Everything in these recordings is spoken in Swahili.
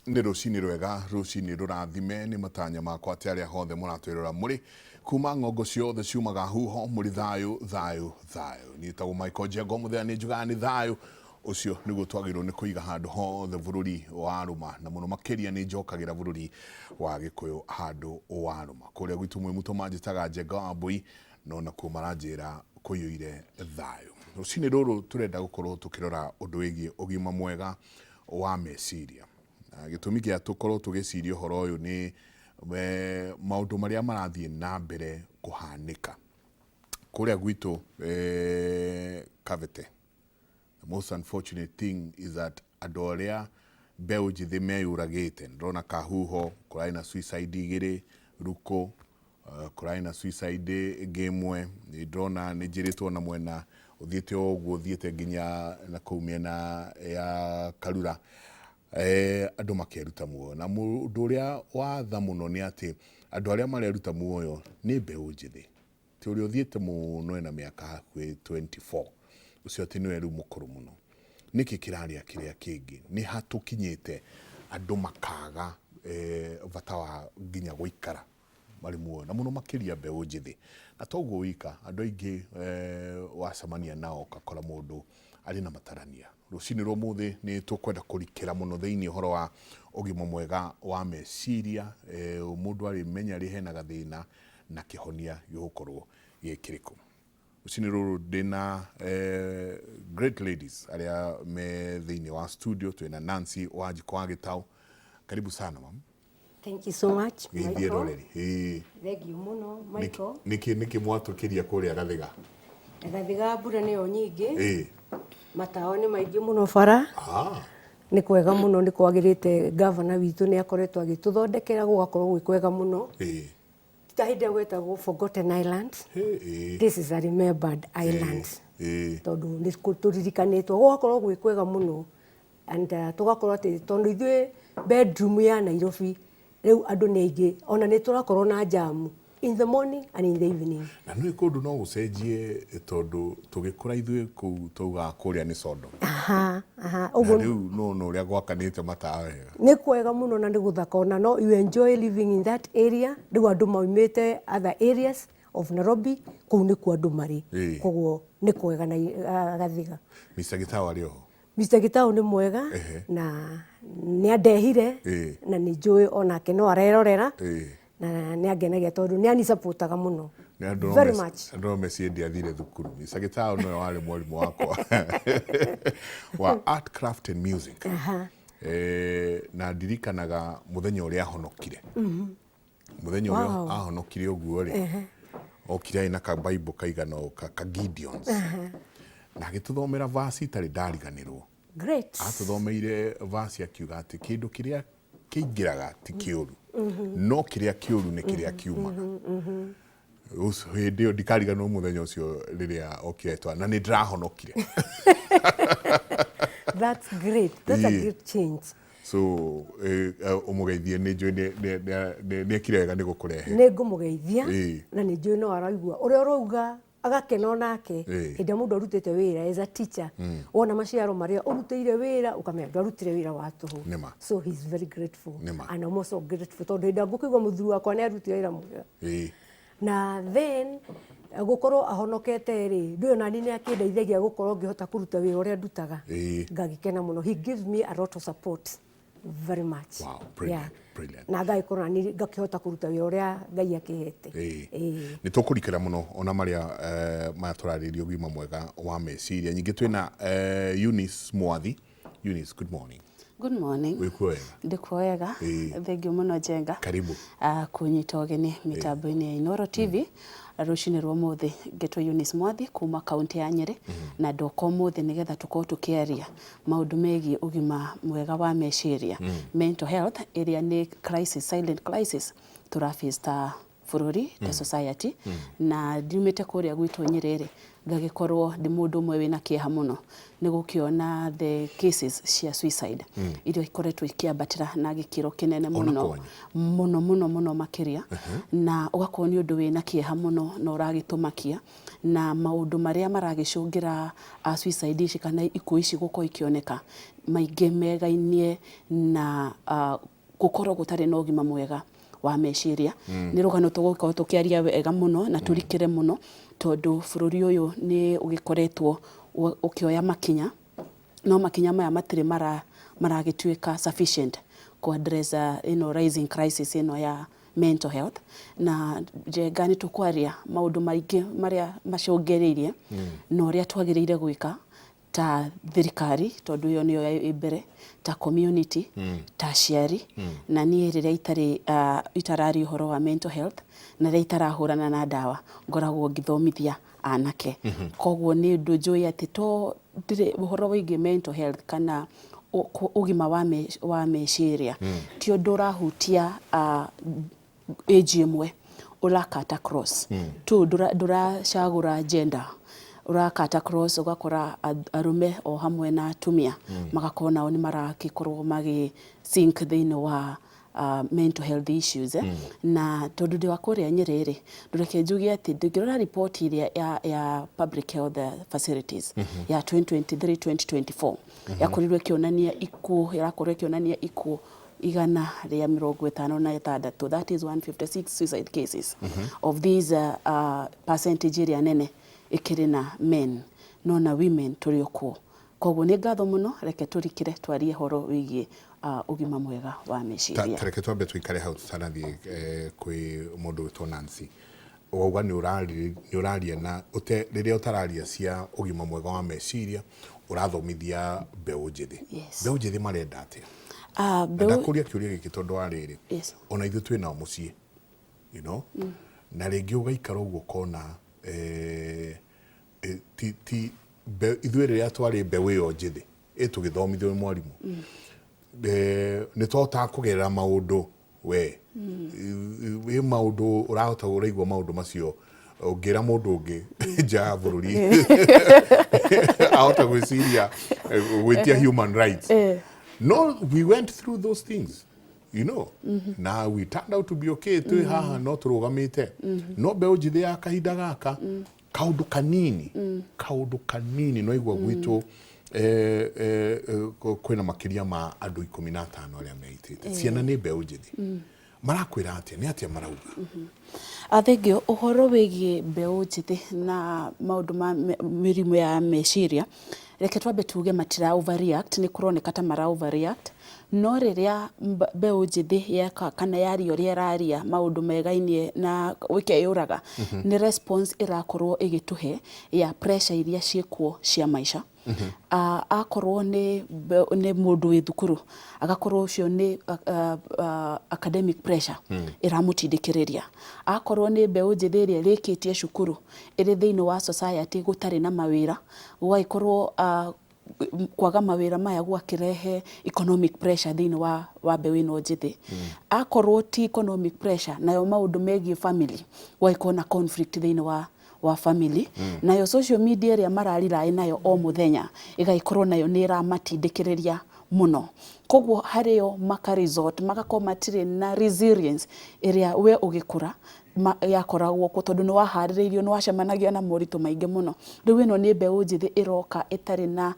Nĩ rũcinĩ rwega, rũcinĩ rũrathime, nĩ matanya makwa atĩ arĩa hothe mũratwĩrora mũrĩ kuma ng'ongo ciothe ciumaga huho mũrĩ thayũ thayũ thayũ. Niĩ tagwo Michael Njengo, mũthenya nĩ njugaga nĩ thayũ, ũcio nĩguo twagĩrĩirwo nĩ kũiga handũ hothe bũrũri warũma, na mũno makĩria nĩ njokagĩra bũrũri wa Gĩkũyũ handũ warũma. Kũrĩa gwitũ mwĩ mũtũ manjĩtaga Njenga wa Mbũi, no nakuo maranjĩra kũiyũire thayũ. Rũcinĩ rũrũ tũrenda gũkorwo tũkĩrora ũndũ wĩgiĩ ũgima mwega wa meciria. Gĩtũmi gĩa tũkorwo tũgĩciria ũhoro ũyũ nĩ maũndũ marĩa marathiĩ na mbere kũhanĩka kũrĩa gwitũ Kavete. The most unfortunate thing is that andũ arĩa mbeũ njĩthĩ meyũragĩte, ndĩrona Kahuho, kũrarĩ na suicide igĩrĩ, Ruko, kũrarĩ na suicide ĩngĩ ĩmwe, ndĩrona nĩ njĩrĩtwo na mwena ũthiĩte o ũguo ũthiĩte nginya na kũu mĩena ya Karura. Andũ makeruta muoyo, na mũndũ ũrĩa watha mũno nĩ atĩ andũ arĩa mareruta muoyo nĩ mbeũ njĩthĩ, ti ũrĩa ũthiĩte mũno ena mĩaka hakuhĩ 24 ũcio atĩ nĩwe rĩu mũkũrũ mũno. Nĩkĩ kĩrarĩa kĩrĩa kĩngĩ? Nĩ hatũkinyĩte andũ makaga bata wa nginya gũikara marĩ muoyo, na mũno makĩria mbeũ njĩthĩ. Na toguo wika, andũ aingĩ wacemania nao ũgakora mũndũ arĩ na matarania. Rũcinĩ rwa ũmũthĩ nĩ tũkwenda kũrikĩra mũno thĩinĩ ũhoro wa ũgima mwega wa meciria, mũndũ arĩmenya rĩ hena gathĩna na kĩhonia gĩgũkorwo gĩkĩrĩkũ. Rũcinĩ rũrũ ndĩna great ladies arĩa me thĩinĩ wa studio. Twĩna Nancy Wanjikũ wa Gĩtaũ. Karibu sana mama. Thank you so much, Michael. Thank you muno, Michael. Niki mwatũkĩria kũrĩa Gathiga? Gathiga mbura nĩyo nyingĩ. Matao nĩ maingĩ mũno bara. Nĩ kwega mũno, nĩ kwagĩrĩte governor witũ nĩ akoretwo agĩtũthondekera gũgakorwo gwĩ kwega mũno. Ta hĩndĩ ĩrĩa gwetagwo Forgotten Islands. This is a remembered island. Tondũ nĩ tũririkanĩtwo gũgakorwo gwĩ kwega mũno. And tũgakorwo atĩ tondũ ithuĩ bedroom ya Nairobi rĩu andũ nĩ aingĩ, ona nĩ tũrakorwo na jamu in the morning and in the evening. Na nĩ kũndũ no gũcenjie tondũ tũgĩkũra ithuĩ kũu tauga kũrĩa nĩ Sodo. Na rĩu no ũrĩa gwakanĩte matawa wega. Nĩ kwega mũno na nĩ gũthaka, ona no you enjoy living in that area. Rĩu andũ maumĩte other areas of Nairobi, kũu nĩkuo andũ marĩ. Koguo nĩ kwega na Gathiga. Mr. Gĩtaũ arĩ oho? Mr. Gĩtaũ nĩ mwega na nĩ andehire na nĩ njũĩ onake no arerorera. Na nĩ angenagia tondũ nĩ anisupportaga mũno. Very much. Andũ meciendia athire thukuru. Mr. Gĩtaũ nĩwe warĩ mwarimũ wakwa wa art, craft and music. Na ndirikanaga mũthenya ũrĩa ahonokire. Mũthenya ũrĩa ahonokire ũguo rĩ, okire na ka Bible kaigana ka Gideons. Na agĩtũthomera verse itarĩ ndariganĩrwo. Great. Atũthomeire verse akiuga atĩ kĩndũ kĩrĩa kĩingĩraga ti kĩũru, no kĩrĩa kĩũru nĩ kĩrĩa kiumaga. Hĩndĩ ĩyo ndikariganĩrwo mũthenya ũcio rĩrĩa okire na nĩ ndĩrahonokire. That's great. That's a great change. So ũmũgeithie, nĩ njũĩ nĩ ekire wega nĩ gũkũrehe. Nĩ ngũmũgeithia na nĩ njũĩ no araigua ũrĩa ũrauga agakena onake. Hĩndĩ ĩrĩa mũndũ arutĩte wĩra as a teacher, wona maciaro marĩa ũrutĩire wĩra ũkamenya ndwarutire wĩra wa tũhũ. So he's very grateful. And I'm also grateful tondũ hĩndĩ ĩrĩa ngũkĩigua mũthuri wakwa nĩ arutire wĩra mwega. Na then gũkorwo ahonokete rĩ, ndũĩ nani nĩ akĩndeithagia gũkorwo ngĩhota kũruta wĩra ũrĩa ndutaga. Ngagĩkena mũno. He gives me a lot of support. Very much. Wow, brilliant, brilliant. Na ngagĩkorwo nani ngakĩhota kũruta wĩra ũrĩa Ngai akĩhete. Nĩ tũkũrikĩra mũno ona marĩa matũrarĩria ũgima mwega wa meciria. Ningĩ twĩna Eunice Mwathi. Eunice, good morning. Good morning. Ndikuo wega. Thengiũ mũno Njenga. Karibu. Kũnyita ũgeni mĩtambo-inĩ ya Inooro TV. Rũcinĩ rwa ũmũthĩ ngĩtwo Eunice Mwathi kuma kaunti ya Nyeri, na ndoka ũmũthĩ nĩgetha tũkorwo tũkĩaria maũndũ megiĩ ũgima mwega wa meciria, mental health, ĩrĩa nĩ crisis, silent crisis tũraface ta bũrũri, ta society. Na ndiumĩte kũrĩa gwitũ Nyeri, ngagikorwo ndi mundu umwe wina kieha muno ni gukiona the cases cia suicide irio ikoretwo ikiambatira na gikiro kinene muno makiria na ugakorwo ni undu wina kieha muno na uragitumakia na maundu maria maragicungira suicide ici kana ikuũ ici guko ikioneka maingi megainie na gukorwo gutari na ũgima mwega wa meciria ni rugano tugukorwo tukiaria wega muno na turikire muno tondu bururi uyu ni ugikoretwo ukioya makinya no makinya maya matire maragituika sufficient ku address rising crisis ya mental health na jenga ni tukwaria maundu maingi maria macungeririe no ria twagiriire gwika ta thirikari tondu yo niyo ibere ta community ta ciari na ni riria itarari uhoro wa mental health na riria itarahurana na dawa ngoragwo ngithomithia anake koguo ni ndu njui ati to ndire uhoro wigi mental health kana ugima wa meciria ti undu urahutia age imwe urakata cross tu nduracagura gender urakata cross ugakora arume o hamwe na atumia magakorwo nao ni maragikorwo magi sink thiini wa mental health issues na tondu ndi wakuria Nyeri ndureke njugie ati ndingirora report iria ya public health facilities ya 2023-2024 yakorirwe kionania ikuũ yarakorwo kionania ikuũ igana ria 56 that is 156 suicide cases of these percentage area nene ikiri na men no na women turi okuo koguo ni ngatho muno reke turikire twarie horo wigie ugima mwega wa meciria tareke twambe twikare hau tutanathie kwi mundu witwo Nancy wauga ni uraria na riria utararia cia ugima mwega wa meciria urathomithia mbeu njithi mbeu njithi marenda atia ndakuria kiuria giki tondu wa riri ona ithu twina mucii you know na ringi ugaikara uguo kona ti ithu riria twari mbeu iyo njithi tugithomithio ni mwarimu ni tota kugerera maundu we maundu urahota uraigwa maundu macio ungira mundu ungi nja bururi ahota gwiciria gwitia human rights no we went through those things you know now we turned out to be okay tu haha no turugamite no mbeu njithi ya kahinda gaka kaundu kanini no igwa gwitu kwina makiria ma andu 15 aria meitite ciana ni mbeu njithi marakwira atia ni atia marauga athegio uhoro wigie mbeu njithi na maundu ma mirimu ya meciria reke twambe tuge matira overreact ni kuroneka ta mara overreact no riria mbeu njithi yeka kana yario rieraria maundu megainie na wikeyuraga ni response irakorwo igituhe ya pressure iria ciekuo cia maisha akorwo ni mundu wi thukuru agakorwo ucio ni academic pressure iramutindikiriria akorwo ni mbeu njithi iria rikitie cukuru iri thiini wa society gutari na mawira gugaikorwo kwaga mawira maya gwakirehe economic pressure thiini wa mbeu ino njithi akorwo ti economic pressure nayo maundu megie family gwaikona na conflict thiini wa family nayo social media ria mararira nayo o muthenya igaikorwo nayo ni ramatindikiriria muno koguo hario maka resort magako matire na resilience iria we ugikura yakoragwo ko tondu ni wahaririirio ni wacemanagia na moritu maingi muno riu ino ni mbeu njithi iroka itari na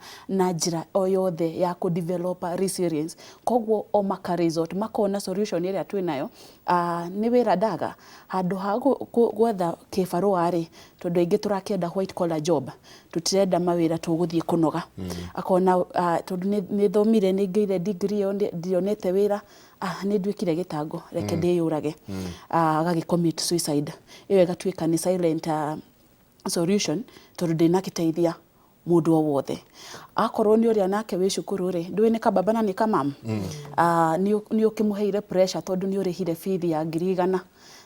njira o yothe ya ku develop resilience koguo o maka resort makona solution iria twinayo ni wira daga handu ha gwetha kibarua ri tondu ingi turakienda white collar job tutirenda mawira tuguthie kunoga akona tondu ni thomire ni ngeire degree ndionete wira ni ndwikire gitango reke ndiyurage agagi commit suicide iwe gatuika ni silent solution tondu ndina kiteithia mundu o wothe akorwo ni uria nake wi cukuru ri ndwi ni kababa na ni kamam ni ukimuheire pressure tondu ni urihire fethi ya 100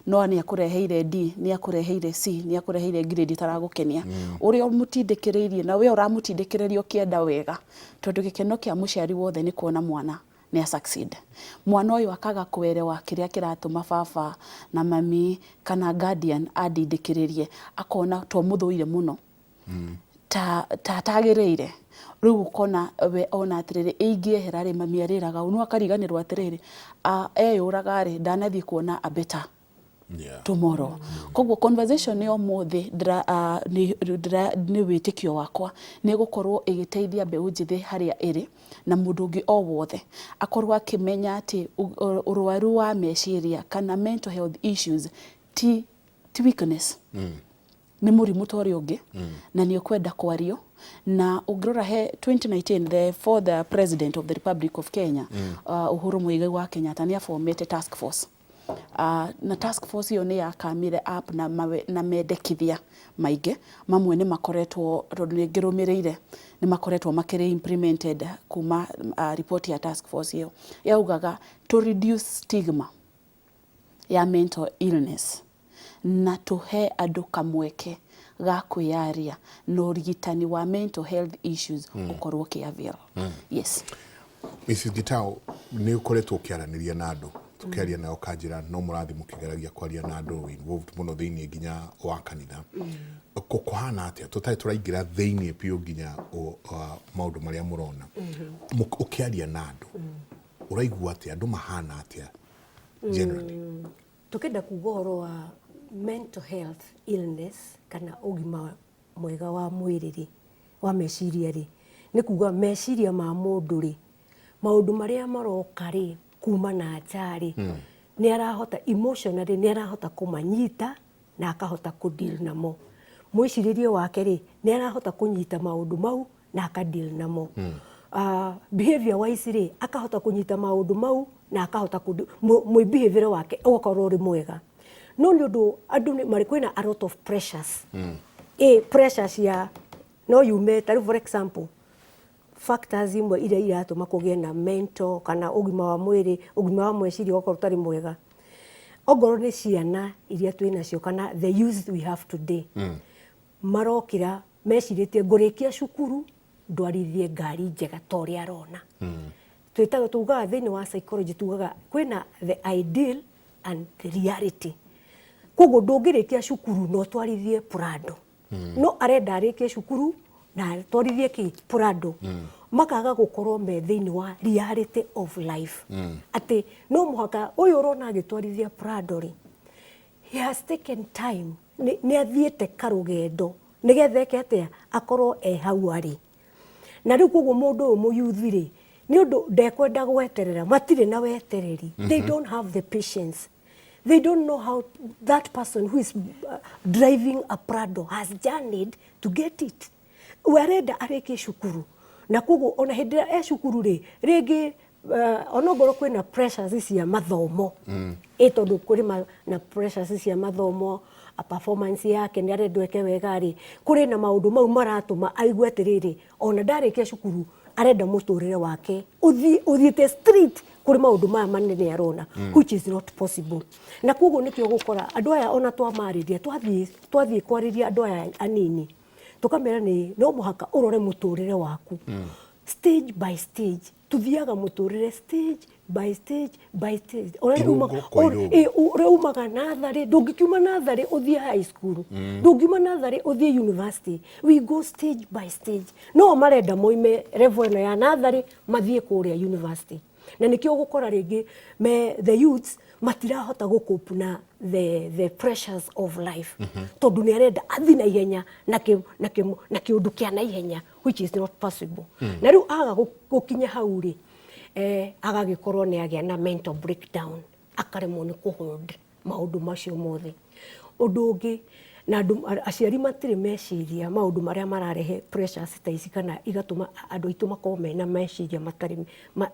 no ni akureheire D ni akureheire C ni akureheire grade taragukenia uria mutindikiririe na we uramutindikiririo kienda wega tondu gikeno kia muciari wothe ni kuona mwana ni a succeed mwana uyu akaga kuerewa kiria kiratuma baba na mami kana guardian adindikiririe akona to muthuire muno tagĩrĩire rĩu ukona we ona atiriri ingĩehera rĩ mami arĩraga no akariganĩrwo atiriri eyũraga rĩ ndanathiĩ kuona a better tomorrow. Koguo conversation yo muthi ni witikio wakwa ni gukorwo igiteithia mbeũ njithi haria iri na mundu ungi o wothe akorwo akimenya ati urwaru wa meciria kana mental health issues ti weakness ni murimu tori ungi na ni ukwenda kwario na ungirora he 2019 the fourth president of the Republic of Kenya Uhuru Muigai wa Kenyatta ni formate task force na task force yo ni yakamire app na mendekithia maingi mamwe ni makoretwo ngirumirire ni makoretwo makire implemented kuma report ya task force yo yaugaga to reduce stigma ya mental illness na tuhe andu kamweke ga kwiyaria no rigitani wa mental health issues ukorwo kiavira. Yes Mrs. Gitau ni ukoretwo kiaraniria na andu tukiaria nao kanjira no murathi mukigeragia kwaria na andu involved muno thiini nginya wa kanitha kuhana atia tutai turaingira thiini pio nginya maundu maria murona ukiaria na andu uraigua atia andu mahana atia generally tukenda kugoro wa mental health illness kana ugima mwega wa mwiriri wa meciria ri ni kuga meciria ma mundu ri maundu maria maroka ri kuma na njari ni arahota emotionally ni arahota kumanyita na akahota ku deal namo mwiciririo wake ri ni arahota kunyita maundu mau na aka deal namo behavior wise ri akahota kunyita maundu mau na akahota mu behavior wake ugakorwo ri mwega no ni undu andu ni mari kwina a lot of pressures pressures ya no you met for example factors imwe iria iratuma kugie na mental kana ugima wa mwiri ugima wa mweciria ukorwo tari mwega ogoro ni ciana iria twinacio kana the youth we have today marokira meciritie ngurikia cukuru ndwarithie ngari njega tori arona twitaga tugaga thini wa psychology tugaga kwina the ideal and the reality koguo ndungirikia cukuru no twarithie Prado no arenda arikie cukuru na twarithie ki Prado makaga gukorwo me thini wa reality of life ati no muhaka uyu urona agitwarithia Prado ri he has taken time ni athiete karugendo nigetheke atia akorwo hau ari na riu koguo mundu muyuthiri ni undu ndekwenda gweterera matire na wetereri they don't have the patience. They don't know how that person who is driving a Prado has journeyed to get it. Wareda areke shukuru. Na kugu ona hidra shukuru regi onogoro kwina pressures isi ya mathomo. Tondu kuri na pressures isi ya mathomo a performance yake ni arendweke wega ri kuri na maundu mau maratuma aigwe atiriri ona ndareke shukuru arenda muturire wake uthiite street kuri maundu maya manene arona which is not possible. Na kugu nikio gukora andu aya ona twamariria twathie kwariria andu aya anini tukamera ni no muhaka urore muturire waku stage by stage tuthiaga muturire stage by stage by stage ore umaga nathari ndungikiuma nathari uthie high school ndungiuma nathari uthie university we go stage by stage no marenda moime level eno ya nathari mathie kuria university na nikio gukora ringi the youths matirahota gukopu na the pressures of life tondu ni arenda athi na ihenya na kiundu kia na ihenya which is not possible na riu aga gukinya hau ri agagikorwo ni agia na mental breakdown akaremwo ni kuhold maundu macio mothe undu ungi na andu aciari matire meciria maundu maria mararehe pressures ta ici kana igatuma andu aitu makorwo mena meciria matari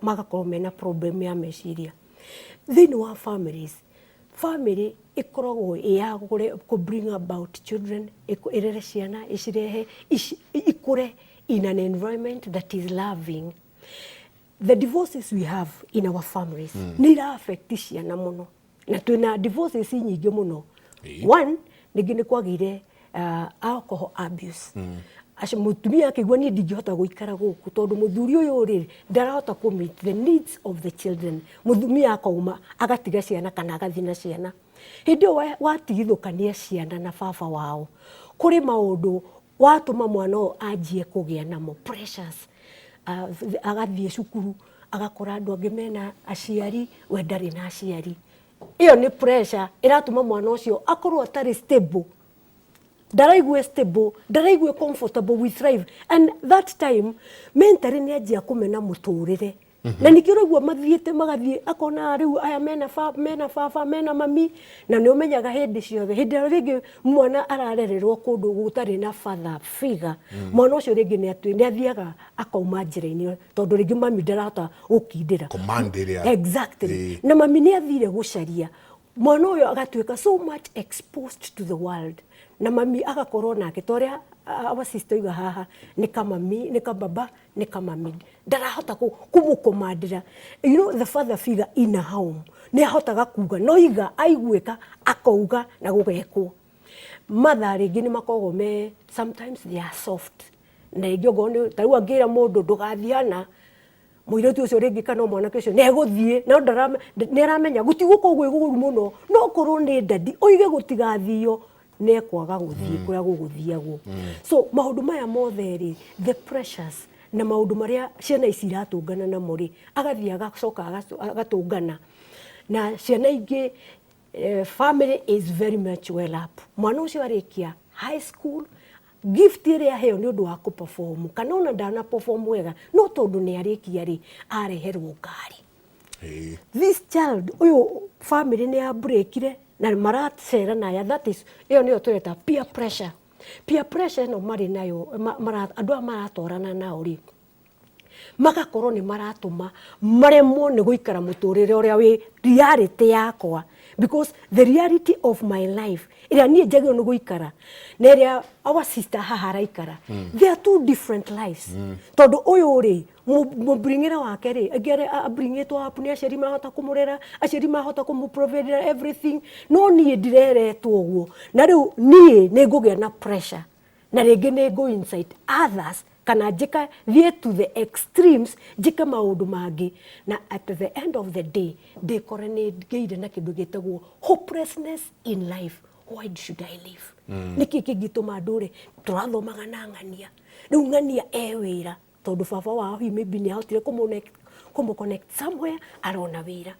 magakorwo mena problem ya meciria thini wa family ikoragwo ya ku bring about children irere ciana icirehe ikure in an environment that is loving. The divorces we have in our families ni affect ciana muno na twina divorces nyingi muno. One nigine kwagire alcohol abuse mutumia akigwa ni ndingihota guikara guku tondu muthuri uyu ri ndarahota ku meet the needs of the children mutumia akauma agatiga ciana kana agathina ciana hindi watigithukania ciana na baba wao kuri maundu watuma mwana o anjie kugia namo pressures, agathie cukuru agakora andu angi mena aciari we ndari na aciari. Iyo ni pressure iratuma mwana ucio akorwo atari stable, ndaraigue stable, ndaraigue comfortable with life, and that time mentally ni anjia kumena muturire. Na nikio raigua mathiete magathie akona riu aya mena baba mena mami, na ni umenyaga hindi ciothe hindi ringi mwana ararererwo kundu gutari na father figure, mwana ucio ringi ni athiaga akauma njira-ini tondu ringi mami ndarahota gukindira command area. Exactly. Na mami ni athire gucaria mwana uyo agatuika so much exposed to the world, na mami agakorwo nake toria our sister iga haha ni kama mami ni kama baba ni kama mami ndarahota kumukomandira, you know, the father figure in a home ni ahotaga kuga no iga aiguika akauga na gugekwo. Mother ringi ni makogo me sometimes they are soft, na igyo ni tariu angira mundu ndugathiana muiretu ucio ringi kana mwana kecio ne guthie na ndarame ne ramenya gutiguko gwiguru muno no korwo ni ndadi oige gutigathio ne kwaga guthie kuria guguthiagwo. So maundu maya mothe ri the pressures na maundu maria ciana ici iratungana namo ri agathia agacoka agatungana na ciana ingi. Family is very much well up. Mwana ucio arikia high school gift iria heo ni undu wa ku perform kana ona ndana perform wega no tondu ni arikia ri areherwo ngari. This child uyu family ni ya breakire na maracera nayo, that is iyo niyo tweta peer pressure. Peer pressure no mari nayo andu maratorana nao ri magakorwo ni maratuma maremwo ni guikara muturire uria wi reality yakwa, because the reality of my life iria nie njagio ni guikara na iria our sister haha raikara, they are two different lives. Tondu uyu ri mubringira wake ri agere abringitwo apu ni aceri mahota kumurera, aceri mahota kumuprovide everything, no nie ndireretwo guo na riu nie ni ngugia na pressure na ringi ni go inside others kana njika thie to the extremes njika maundu mangi, na at the end of the day ndikore ni ngeire na kindu gitagwo hopelessness in life. Why should I live? Niki kingituma ndure turathomaga na ng'ania riu ng'ania ewira tondu baba wao maybe ni ahotire kumu connect somewhere arona wira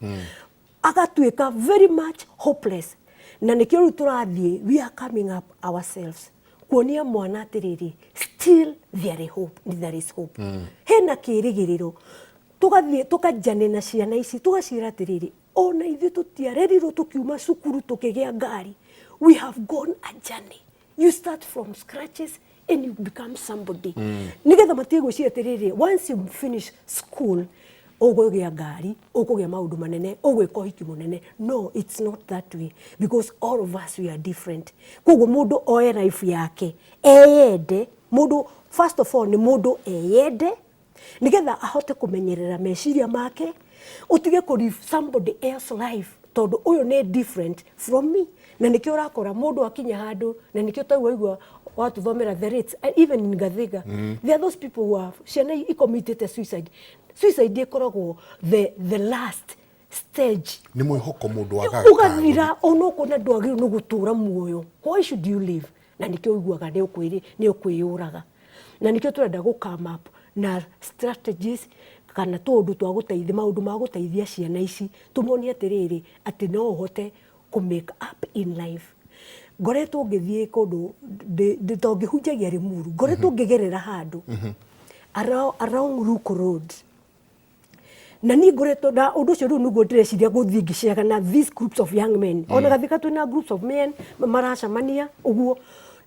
agatuika very much hopeless. Na nikio riu turathie we are coming up ourselves kuonia mwana atiriri still there is hope. Hena kirigiriro tugathie tukajane na ciana ici tugacira atiriri ona ithu tutiarerirwo tukiuma cukuru tukigia ngari. We have gone a journey. You start from scratches and you become somebody. Nigetha matigo cia atiriri once you finish school ugugia ngari ugugia maundu manene ugwika hiki munene. No, it's not that way, because all of us we are different. Koguo mundu oe life yake eyende, mundu first of all ni mundu eyende nigetha ahote kumenyerera meciria make, utige ku live somebody else life tondu uyu ni different from me. Na nikio rakora mundu akinya handu na nikio taigua watu thomera the rates even in Gathiga. There are those people who are ciana committed suicide. Suicide ikoragwo the last stage. Ni mwihoko mundu agaga ugathira onoko na ndwagiru no gutura muoyo. Why should you live? Na nikio iguaga ni ukwiyuraga. Na nikio turenda go come up na strategies kana tondu twa guteithia maundu ma guteithia ciana ici tumonie atiriri ati no uhote ku make up in life. Ngoretwo ngithie kundu nditongihunjagia Limuru, ngoretwo ngigerera handu around Ruku Road, na ni ngoretwo na undu ucio riu niguo ndireciria guthie ngiciaga na these groups of young men. Ona Gathika twina groups of men maracamania uguo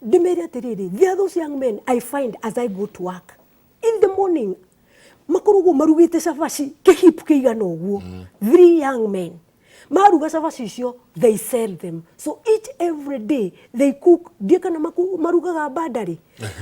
ndimere atiriri there are those young men I find as I go to work in the morning makorugo marugite cabaci kihipu kiigana uguo 3 young men maruga cabaci icio they sell them, so each every day they cook diekana marugaga bandari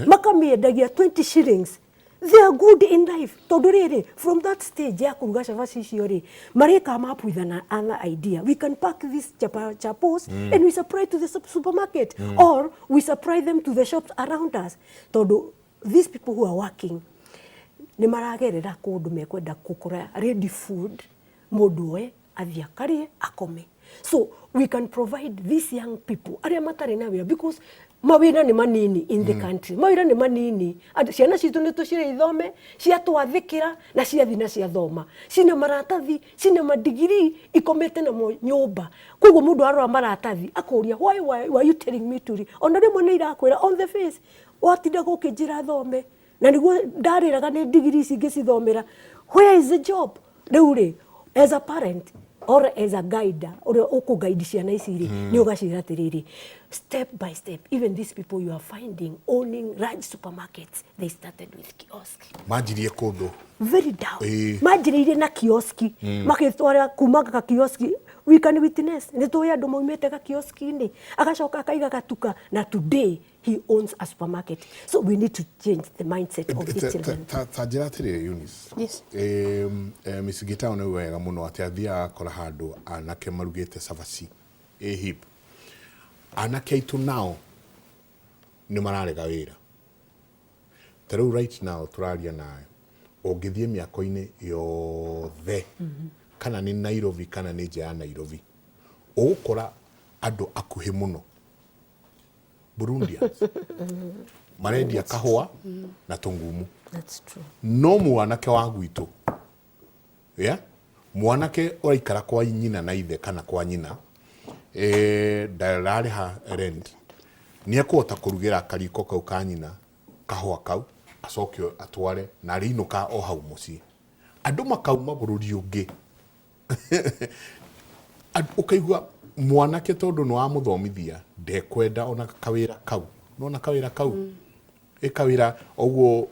makamiendagia 20 shillings. They are good in life tondu riri from that stage ya kuruga cabaci icio ri mareka map with an idea. We can pack these chapos and we supply to the supermarket or we supply them to the shops around us tondu these people who are working ni maragerera kundu mekwenda gukora ready food mundu we athia karie akome. So we can provide these young people aria matari na wira, because mawira ni manini in the country, mawira ni manini, ciana citu ni tucire ithome, ciatwathikira na ciathi na ciathoma, cina maratathi, cina madigiri, ikomete na nyumba. Koguo mundu arora maratathi akuria, why were you telling me to read? Ona rimwe ni irakwira on the face watinda gukijira thome na niguo ndariraga ni digiri cingi cithomera. Where is the job? Riu ri as a parent or as a guide, or guide ciana ici ri ni ugacira atiriri, step by step. Even these people you are finding owning large supermarkets, they started with kiosk. Majirie kundu very down. Majirie na kioski makitwara kumaga ka kioski. We can witness ni tuya andu maumete ka kioski ni agacoka akaiga gatuka, na today he owns a supermarket. So we need to change the mindset of the children. Tajira atiri Eunice. Yes. Miss Gitau ni wega muno ati athia akora handu anake marugite cabaci hip. Anake aitu nao ni mararega wira. Tarau right now turaria nayo ungithie miako-ini yothe kana ni Nairobi kana ni nja ya Nairobi ugukora andu akuhi muno Burundians marendia kahua na tungumu. That's true. No mwanake wa gwitu, yeah, mwanake uraikara kwa nyina na ithe kana kwa nyina ndarari ha rent ni akuhota kurugira kariko kau ka nyina kahua kau acokio atware na rinuka o hau muci andu makauma bururi ungi ukaigua mwanake tondu no amuthomithia ndekwenda ona kawira kau nona kawira kau kawira oguo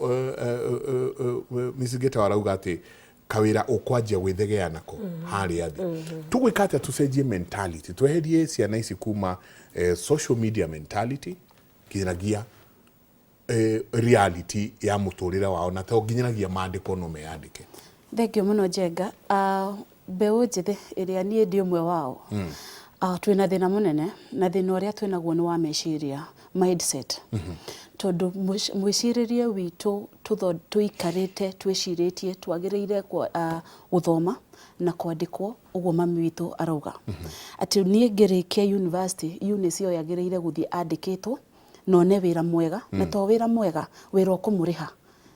misigeta warauga ati kawira ukwanjia gwithegea nako hari athi tugwikate tucenjie mentality tweherie ciana ici kuma social media mentality kiragia reality ya muturira wao na to nginyanagia maandiko no meandike. Thengio muno Njenga. Mbeu njithi iria nie ndi umwe wao twina thina munene, na thina uria twinaguo ni wa meciria, mindset. Tondu mwiciririe witu tuikarite twiciritie twagiriire guthoma na kwandikwo uguo mami witu arauga ati nie ngirikia university Eunice yo yagiriire guthie andikitwo none wira mwega na to wira mwega wira ukumuriha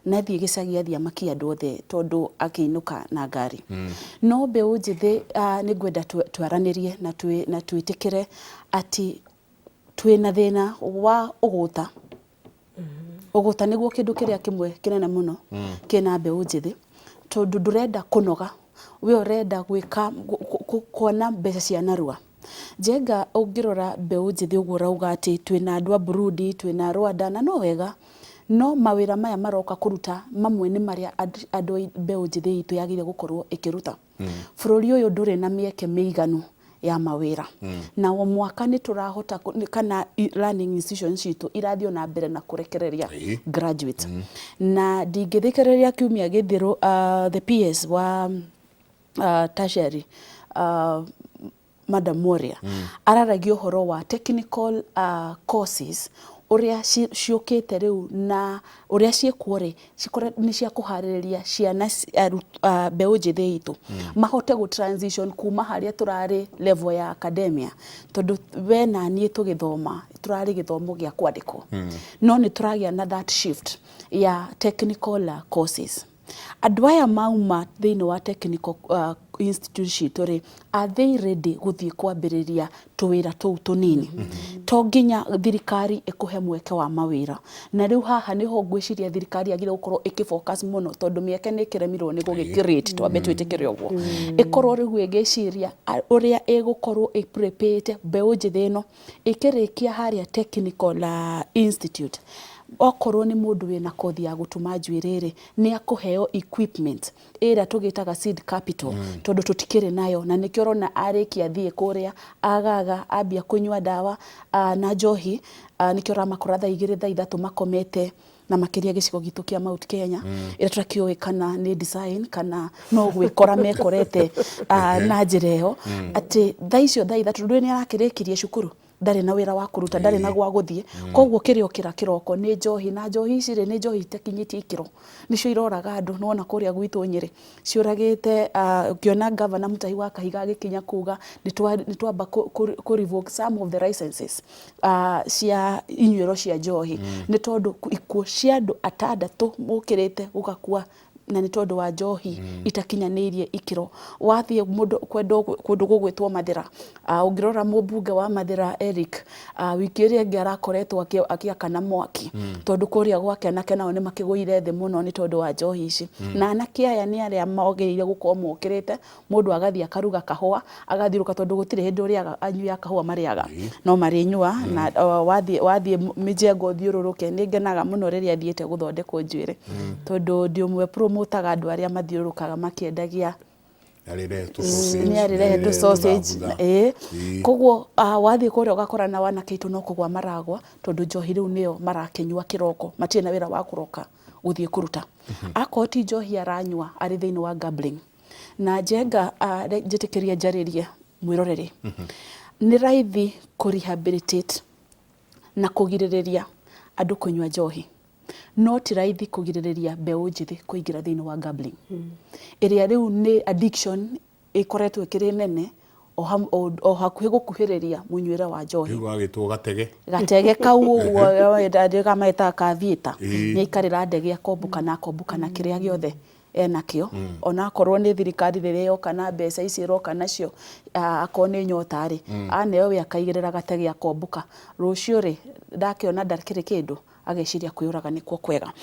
na thie gicagi athia maki andu othe tondu akiinuka na ngari. No mbeu njithi ni ngwenda twaranirie na twitikire ati twina thina wa uguta. Uguta niguo kindu kiria kimwe kinene muno kina mbeu njithi tondu ndurenda kunoga, we urenda gwika kuona mbeca cia narua. Njenga ungirora mbeu njithi uguo rauga ati twina andu a Burundi, twina Rwanda, na no wega, no mawira maya maroka kuruta mamwe ni maria andu mbeu njithi itu yagire gukorwo ikiruta. Bururi uyu nduri na mieke miiganu ya mawira na o mwaka ni turahota kana learning institutions citu irathio na mbere na kurekereria graduate na ndingithikereria kiumia githiru the PS wa tertiary Madam Moria araragio horo wa technical courses uria ciukite riu na uria ciekore ni cia kuhaririria ciana mbeu njithi itu mahote go transition kuma haria turari level ya academia tondu we na nie tugithoma turari githomo gia kwandiko no ni turagia na that shift ya technical courses. Andu aya mauma thiini wa technical institution turi are they ready guthie kwambiriria tuwira tuu tunini to nginya thirikari ikuhe mweke wa mawira na riu haha niho ngwiciria thirikari agire gukorwo ikifocus muno tondu mieke ni kiremirwo ni gugicreate twambe twitikire uguo ikorwo riu igiciria uria igukorwo iprepare mbeu njithi ino ikirikia haria technical institute okorwo ni mundu wina kothi ya gutuma njwiriri ni akuheo equipment ira tugitaga seed capital tondu tutikire nayo na nikio rona arikia thie kuria agaga ambia kunywa dawa na njohi nikio ramakora thaa 2 thaa 3 makomete na makiria gicigo gitu kia Mount Kenya ira turakioe kana ni design kana no gwikora mekorete na njira iyo ati thaa icio thaa 3 ndu ni arakirikirie cukuru ndari na wira wa kuruta ndari na gwa guthie koguo kirio kiroko ni njohi na njohi ici ni njohi itekinyitie ikiro nicio iroraga andu nona kuria gwitu Nyeri ciuragite ukiona governor Mutahi wa Kahiga agikinya kuga ni twamba ku revoke some of the licenses cia inyuiro cia njohi ni tondu ikuo cia andu atandatu mukirite gugakua na ni tondu wa njohi itakinyanirie ikiro wathie mundu kundu gugwitwo Mathira ungirora mubunge wa Mathira Eric wiki iri ngi arakoretwo akiakana mwaki tondu kuria gwake anake nao ni makiguire thi muno ni tondu wa njohi ici na anake aya ni aria maogirire gukorwo mokirite mundu agathie akaruga kahua agathiruka tondu gutire hindu ria anyua kahua mariaga no marinyua na wathie mijengo thiururuke ni ngenaga muno riria thiete guthondekwo njuire tondu ndi umwe promotaga andu aria mathiururukaga makiendagia ni arirehetwo sausage koguo wathie kuria ugakora na wanake itu no kugwa maragwa tondu njohi riu nio marakenyua kiroko matire na wira wa kuroka guthie kuruta akoti njohi aranyua ari thiini wa gambling na Njenga njitikiria njaririe mwiroreri ni raithi ku rehabilitate na kugiririria andu kunyua njohi no ti raithi kugiririria mbeu njithi kuingira thiini wa gambling iria riu ni addiction ikoretwo ikiri nene o hakuhi gukuhiriria munywire wa njohi gwagitwo gatege kau ndadiga maita ka thieta ni ikarira ndege akombuka na kiria giothe enakio ona korwo ni thirikari riria yoka na mbeca ici iroka nacio akone nyota ri aneo we akaigirira gatege akombuka rucio ri ndakiona ndarikiri kindu ageciria kuyuraga nikuo kwega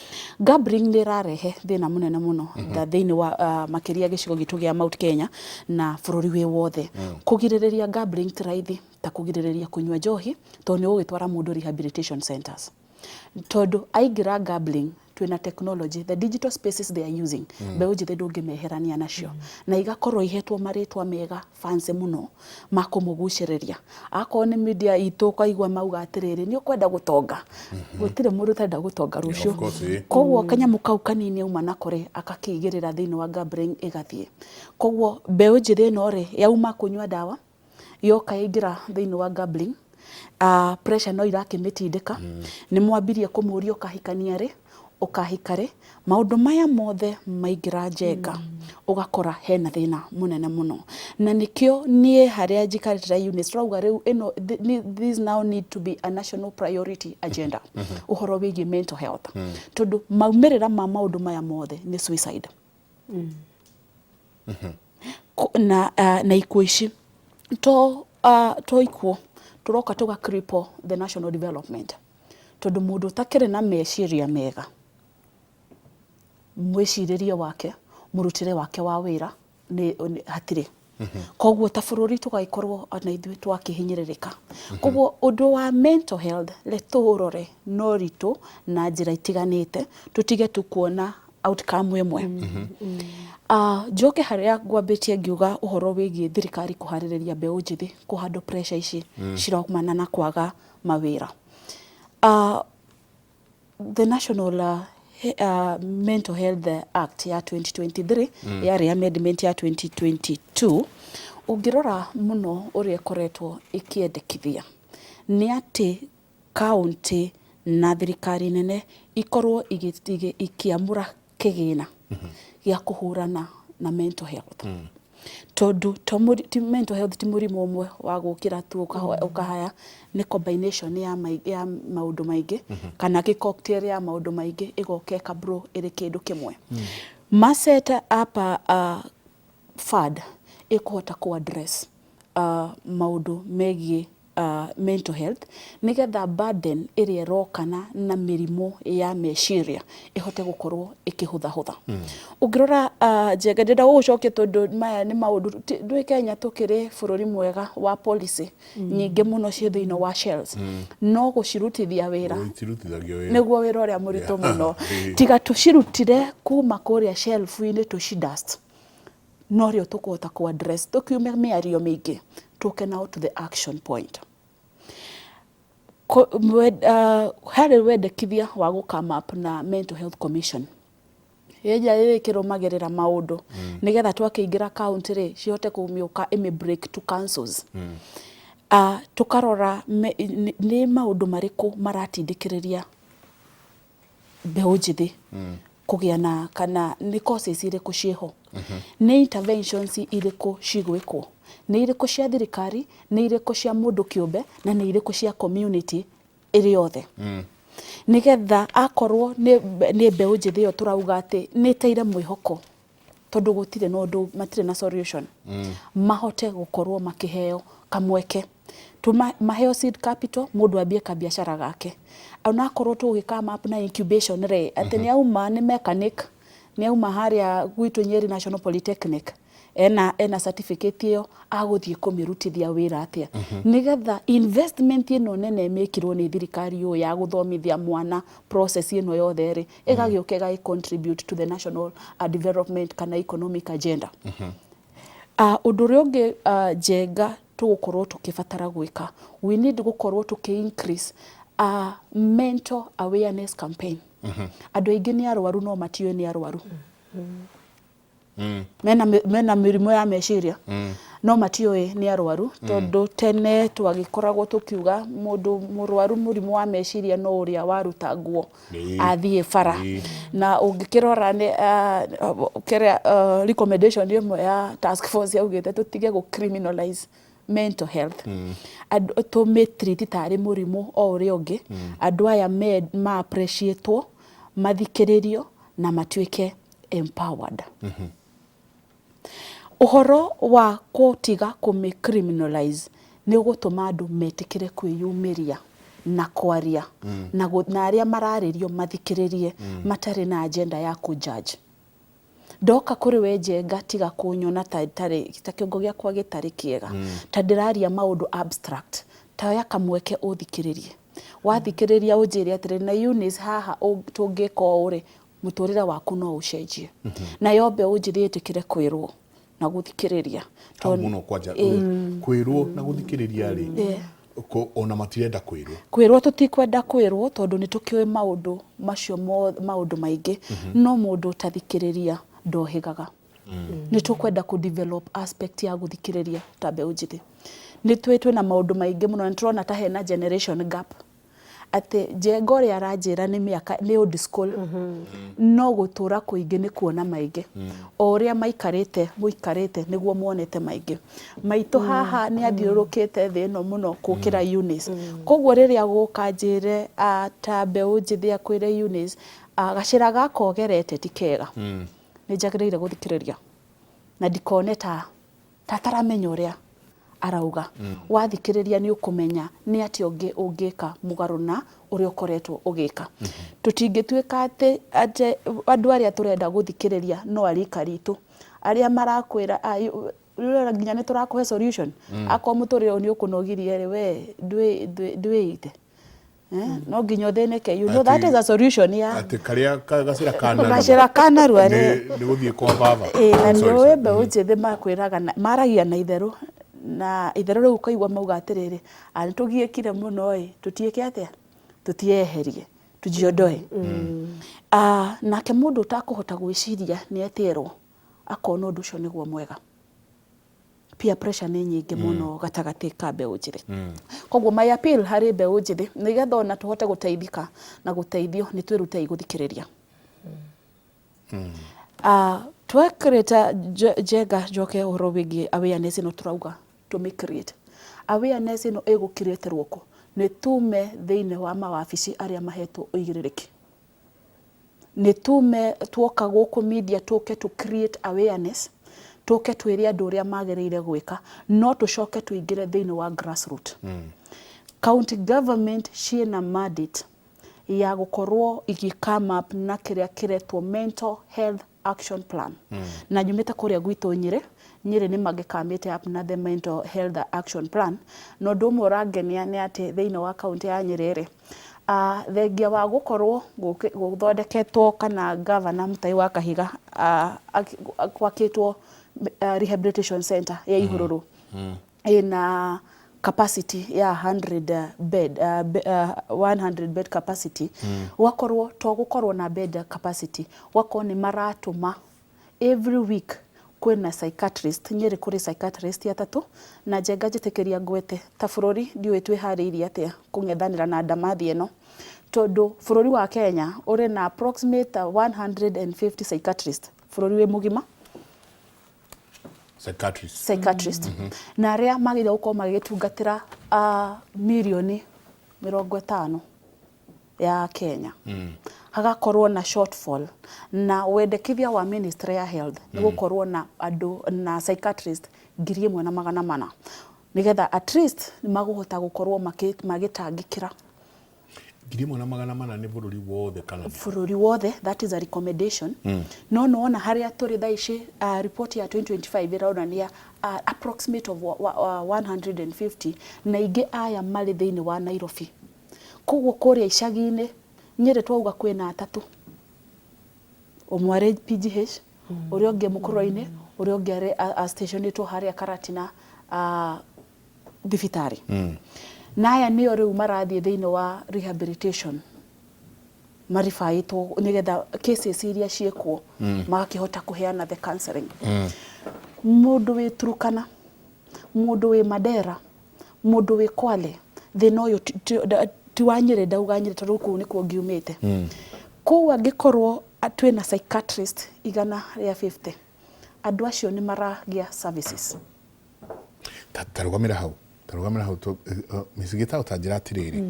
gambling ni rarehe thina munene muno thiini wa makiria gicigo gitu gia Mount Kenya na bururi wi wothe kugiririria gambling ti raithi ta kugiririria kunywa njohi tondu ni ugitwara mundu rehabilitation centers tondu aingira gambling twina technology the digital spaces they are using mbeu njithe ndungimeherania nacio na igakorwo ihetwo maritwa mega fancy muno makumuguciriria akone media itu kaigwa mauga atiriri ni ukwenda gutonga gutire mundu tenda gutonga rucio koguo kanyamu kau kanini uma nakore akakigirira thiini wa gambling igathie koguo mbeu njithe no ri yauma kunywa dawa yoka ingira thiini wa gambling pressure no irakimitindika ni mwambirie kumuria ukahikania ri ukahikare maundu maya mothe maingira Njenga ugakora hena thina munene muno na nikio nie haria njikarira units rauga riu ino this now need to be a national priority agenda uhoro wigi mental health tondu maumirira ma maundu maya mothe ni suicide na ikuo ici to ikuo turoka tuga cripple the national development tondu mundu takire na meciria mega mwiciririe wake murutire wake wa wira ni hatire koguo ta bururi tugaikorwo ana ithui twakihinyiririka koguo undu wa mental health leturore no ritu na njira itiganite tutige tukuona outcome imwe njoke haria ngwambitie ngiuga uhoro wigie thirikari kuhaririria mbeu njithi kuhandle pressure ici ciraumana na kwaga mawira the National Mental Health Act ya 2023 ya reamendment ya 2022 ungirora muno uria koretwo ikiendekithia ni ati county na thirikari nene ikorwo ikiamura kigina ya kuhurana na mental health tondu mental health ti murimu umwe wa gukira tu ukahaya ni combination ya maundu maingi kana ki cocktail ya maundu maingi igokeka bro iri kindu kimwe maseta apa fad ikuhota ku address maundu megie mental health nigetha burden iri rokana na mirimo ya meciria ihote gukorwo ikihutha ungirora Njenga ndenda gucokia tondu maya ni maundu ndwi Kenya tukiri bururi mwega wa policy nyingi muno cie thiini wa shells no gucirutithia wira niguo wira uria muritu muno tiga tucirutire kuma kuria shelf-ini tucidust no rio tukuhota ku address tukiume miario mingi tuke now to the action point hari wendekithia wa gu come up na mental health commission yeja iri kirumagirira maundu nigetha twakiingira county ri cihote kumiuka imi break to councils tukarora nĩ maũndũ marĩkũ maratindĩkĩrĩria mbeũ njĩthĩ kũgĩa na kana nĩ causes irĩkũ ciĩho, nĩ interventions irĩkũ cigwĩkwo, nĩ irĩkũ cia thirikari, nĩ irĩkũ cia mũndũ kĩũmbe, na nĩ irĩkũ cia community ĩrĩ yothe. Nĩgetha akorwo nĩ mbeũ njĩthĩ ĩyo tũrauga atĩ nĩ ĩteire mwĩhoko tondũ gũtirĩ na ũndũ, matirĩ na solution, mahote gũkorwo makĩheo kamweke. Maheo seed capital, mũndũ ambie kabiacara gake. Onakorwo tũgĩka map na incubation re, atĩ nĩ auma nĩ mechanic, nĩ auma harĩa gwitũ Nyeri National Polytechnic, ena certificate ĩyo agũthiĩ kũmĩrutithia wĩra atĩa. Nĩgetha investment ĩno nene mĩkirwo nĩ thirikari ũyũ ya gũthomithia mwana process ĩno yothe rĩ, ĩgagĩũka ĩgagĩ contribute to the national development kana economic agenda. Ũndũ ũrĩa ũngĩ njenga tũgũkorwo tũkĩbatara gwĩka, we need gũkorwo tũkĩ-increase mental awareness campaign. Andũ aingĩ nĩ arwaru no matiũĩ nĩ arwaru. Mena mĩrimũ ya meciria no matiũĩ nĩ arwaru, tondũ tene twagĩkoragwo tũkiuga mũndũ mũrwaru mũrimũ wa meciria no ũrĩa waruta nguo athiĩ bara. Na ũngĩkĩrora recommendation ĩmwe ya task force yaugĩte tũtige gũ-criminalize mental health. Tũmĩ-treat tarĩ mũrimũ o ũrĩa ũngĩ. Andũ aya ma-appreciate-wo, mathikĩrĩrio na matuĩke empowered. Ũhoro wa gũtiga kũmĩ-criminalize nĩ gũtũma andũ metĩkĩre kwĩyumĩria na kwaria na arĩa mararĩrio mathikĩrĩrie matarĩ na agenda ya kũ-judge. Ndoka kũrĩ we Njenga tiga kũnyona ta kĩongo gĩakwa gĩtarĩ kĩega, ta ndĩraria maũndũ abstract, ta oya kamweke ũthikĩrĩrie. Wathikĩrĩria ũnjĩre atĩrĩ na Eunice haha tũngĩka ũũ rĩ, mũtũrĩre waku no ũcenjie. Na yo mbeũ njĩthĩ ĩtĩkĩre kwĩrwo na gũthikĩrĩria. Mũno kwanja kwĩrwo na gũthikĩrĩria rĩ, ona matirenda kwĩrwo. Kwĩrwo tũtikwenda kwĩrwo tondũ nĩ tũkĩũĩ maũndũ macio maũndũ maingĩ, no mũndũ ũtathikĩrĩria ndohĩgaga. Nĩ tũkwenda kũ-develop aspect ya gũthikĩrĩria ta mbeũ njĩthĩ. Nĩ twĩna maũndũ maingĩ mũno, nĩ tũrona ta hena generation gap. Atĩ Njenga ũrĩa aranjĩra nĩ mĩaka nĩ old school, no gũtũra kũingĩ nĩ kuona maingĩ. O ũrĩa mũikarĩte nĩguo muonete maingĩ. Maitũ haha nĩ athiũrũrũkĩte thĩ ĩno mũno gũkĩra Eunice. Koguo rĩrĩa gũka njĩre ta mbeũ njĩthĩ akwĩre Eunice, gacĩra gaka ũgerete ti kega, nĩ njagĩrĩire gũthikĩrĩria na ndikone ta taramenya ũrĩa arauga. Wathikĩrĩria nĩ ũkũmenya nĩ atĩ ũngĩka mũgarũ na ũrĩa ũkoretwo ũgĩka. Tũtingĩtuĩka atĩ andũ arĩa tũrenda gũthikĩrĩria no arika ritũ, arĩa marakwĩra nginya nĩ tũrakũhe solution, akorwo mũtũrĩre nĩ ũkũnogirie rĩ, we ndwĩite. No nginya ũthĩnĩke, you know that is a solution ya atĩ karĩa gacĩra gacĩra kanarua nĩ gũthiĩ kwa baba. Na nĩ mbeũ njĩthĩ makwĩraga maragia na itherũ, na itherũ rĩu ũkaigua mauga atĩrĩrĩ, nĩ tũgiĩkire mũno ĩ, tũtiĩke atĩa, tũtieherie, tũjiondoe. Nake mũndũ ũtakũhota gwĩciria nĩ etĩrwo akona ũndũ ũcio nĩguo mwega. Peer pressure nĩ nyingĩ mũno gatagatĩ ka mbeũ njĩthĩ. Koguo my appeal harĩ mbeũ njĩthĩ nĩgetha ona tũhote gũteithĩka na gũteithio nĩ twĩrutei gũthikĩrĩria. Twekĩrĩte Njenga njoke ũhoro wĩgiĩ awareness ĩno tũrauga tũmĩ-create. Awareness ĩno ĩgũ-createrwo kũ? Nĩ tume thĩinĩ wa mawabici arĩa mahetwo ũigĩrĩrĩki. Nĩ tume tuoka gũkũ media tũke to-create awareness, tũke twĩre andũ ũrĩa magĩrĩire gwĩka, no tũcoke tũingĩre thĩinĩ wa grassroots. County government ciĩna mandate ya gũkorwo igi-come up na kĩrĩa kĩretwo mental health action plan. Na nyumĩte kũrĩa gwitũ Nyeri nĩ magĩkamĩte up na the mental health action plan. No ũndũ ũmwe ũrangenia nĩ atĩ thĩinĩ wa kaunti ya Nyeri rĩ, thengia wa gũkorwo gũthondeketwo kana governor Mutahi wa Kahiga gwakĩtwo rehabilitation center ya Ihururu ĩna capacity ya 100 bed capacity. Gwakorwo to gũkorwo na bed capacity, gwakorwo nĩ maratũma every week kwina psychiatrist Nyeri kuri psychiatrist atatu na Njenga njitikiria ngwete ta bururi ndiwe twihariirie atia kung'ethanira na ndamathi eno tondu bururi wa Kenya uri na approximate 150 psychiatrist bururi wi mugima psychiatrist na aria magire gukorwo magitungatira milioni 50 ya Kenya hagakorwo na shortfall na wendekithia wa Ministry ya Health ni gukorwo na andu na psychiatrist 1,400 nigetha at least ni maguhota gukorwo magitangikira 1,400 ni bururi wothe kana bururi wothe. That is a recommendation. No ona haria turi thaici report ya 2025 iraonania approximate of 150 na ingi aya mari thiini wa Nairobi. Koguo kuria icagi-ini Nyeri twauga kwina atatu, umwe PGH uria ungi Mukuru-ini uria ungi stationitwo haria Karatina thibitari na aya nio riu marathie thiini wa rehabilitation marifaitwo nigetha cases iria ciekwo magakihota kuheana the counseling. Mundu wi Turkana, mundu wi Mandera, mundu wi Kwale thina uyu ti wa Nyeri ndauga Nyeri tondu kuu nikuo ngiumite kuu angikorwo twina psychiatrist 150 andu acio ni maragia services tarugamira hau misigita utanjira atiriri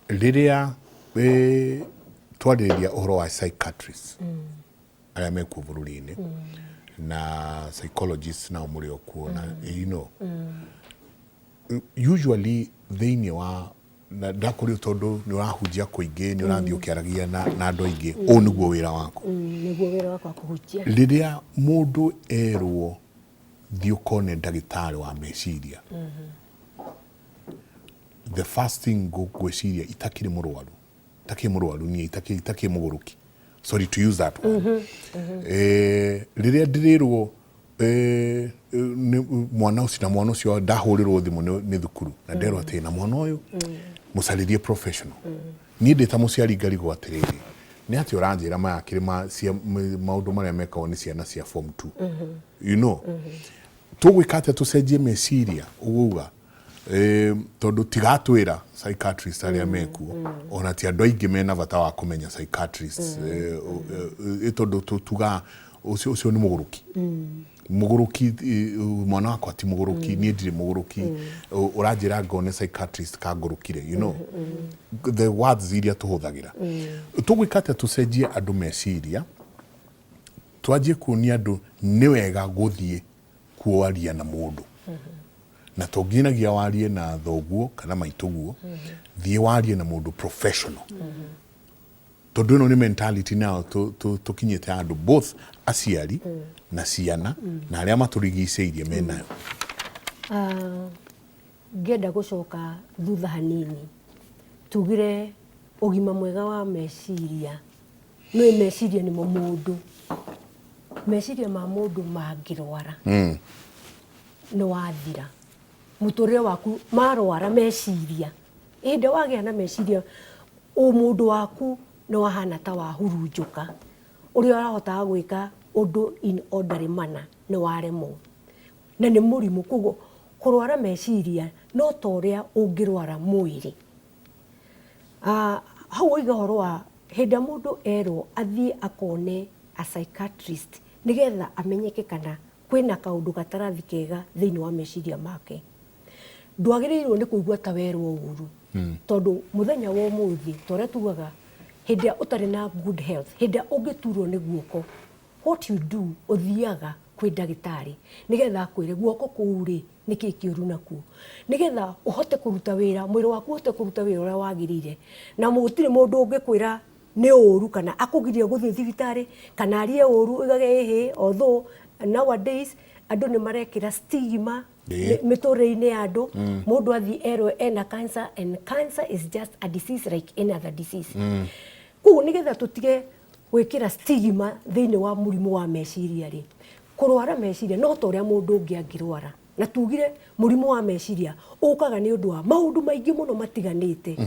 riria twariria uhoro wa psychiatrist aria meku bururi-ini na psychologists na muri okuona you know usually thiini wa na ndakuri tondu ni urahujia kuingi ni urathio kiaragia na andu aingi o niguo wira wako niguo wira wako kuhujia riria mundu erwo thio kone ndagitari wa meciria the first thing gwiciria itakiri murwaru ni itakiri muguruki, sorry to use that one. Riria ndirirwo mwana ucio ndahurirwo thimu ni thukuru na nderwo ati na mwana uyu musaririe professional ni ndita muciari ngarigwo atiriri ni ati uranjira maya kirima cia maundu maria mekao ni ciana cia form 2 you know tugwikate tucenjie meciria uguga tondu tigatwira psychiatrist aria meku ona ti andu aingi mena bata wa kumenya psychiatrist tondu tuga ucio ni muguruki mwana wakwa ti muguruki ni ndiri muguruki uranjira ngone psychiatrist kangurukire you know the words iria tuhuthagira tugwikate tucenjie andu meciria twanjie kuonia andu ni wega guthie kuaria na mundu na tonginagia warie na thoguo kana maituguo thie warie na mundu professional tondu no ni mentality now tukinyete andu both aciari na ciana na aria maturigiceirie menayo. Ngenda gucoka thutha hanini tugire ugima mwega wa meciria no meciria ni mundu meciria ma mundu mangirwara no wathira muturire waku marwara meciria inde wagia na meciria mundu waku no wahana ta wahurunjuka uria arahota gwika undu in order manner no waremo na ni murimu kugo kurwara meciria no toria ungirwara mwiri hau iga horo wa henda mundu erwo athie akone a psychiatrist nigetha amenyeke kana kwina kaundu gatarathi kega thiini wa meciria make ndwagirirwo ni kuigua ta werwo uru tondu muthenya wa muthi tore tugaga henda utari na good health henda ungiturwo ni guoko what you do uthiaga kwi ndagitari nigetha akwire guoko kuuri niki kiuru naku nigetha uhote kuruta wira mwiri waku uhote kuruta wira uria wagirire na mutire mundu ungikwira ni uru kana akugiria guthii thibitari kana arie uru igage although nowadays andu ni marekira stigma miture-ini ya andu mundu athi erwe ena cancer and cancer is just a disease like any other disease kugu nigetha tutige gwikira stigma thiini wa murimu wa meciria ri kurwara meciria no to uria mundu ungi angirwara na tugire murimu wa meciria ukaga ni undu wa maundu maingi muno matiganite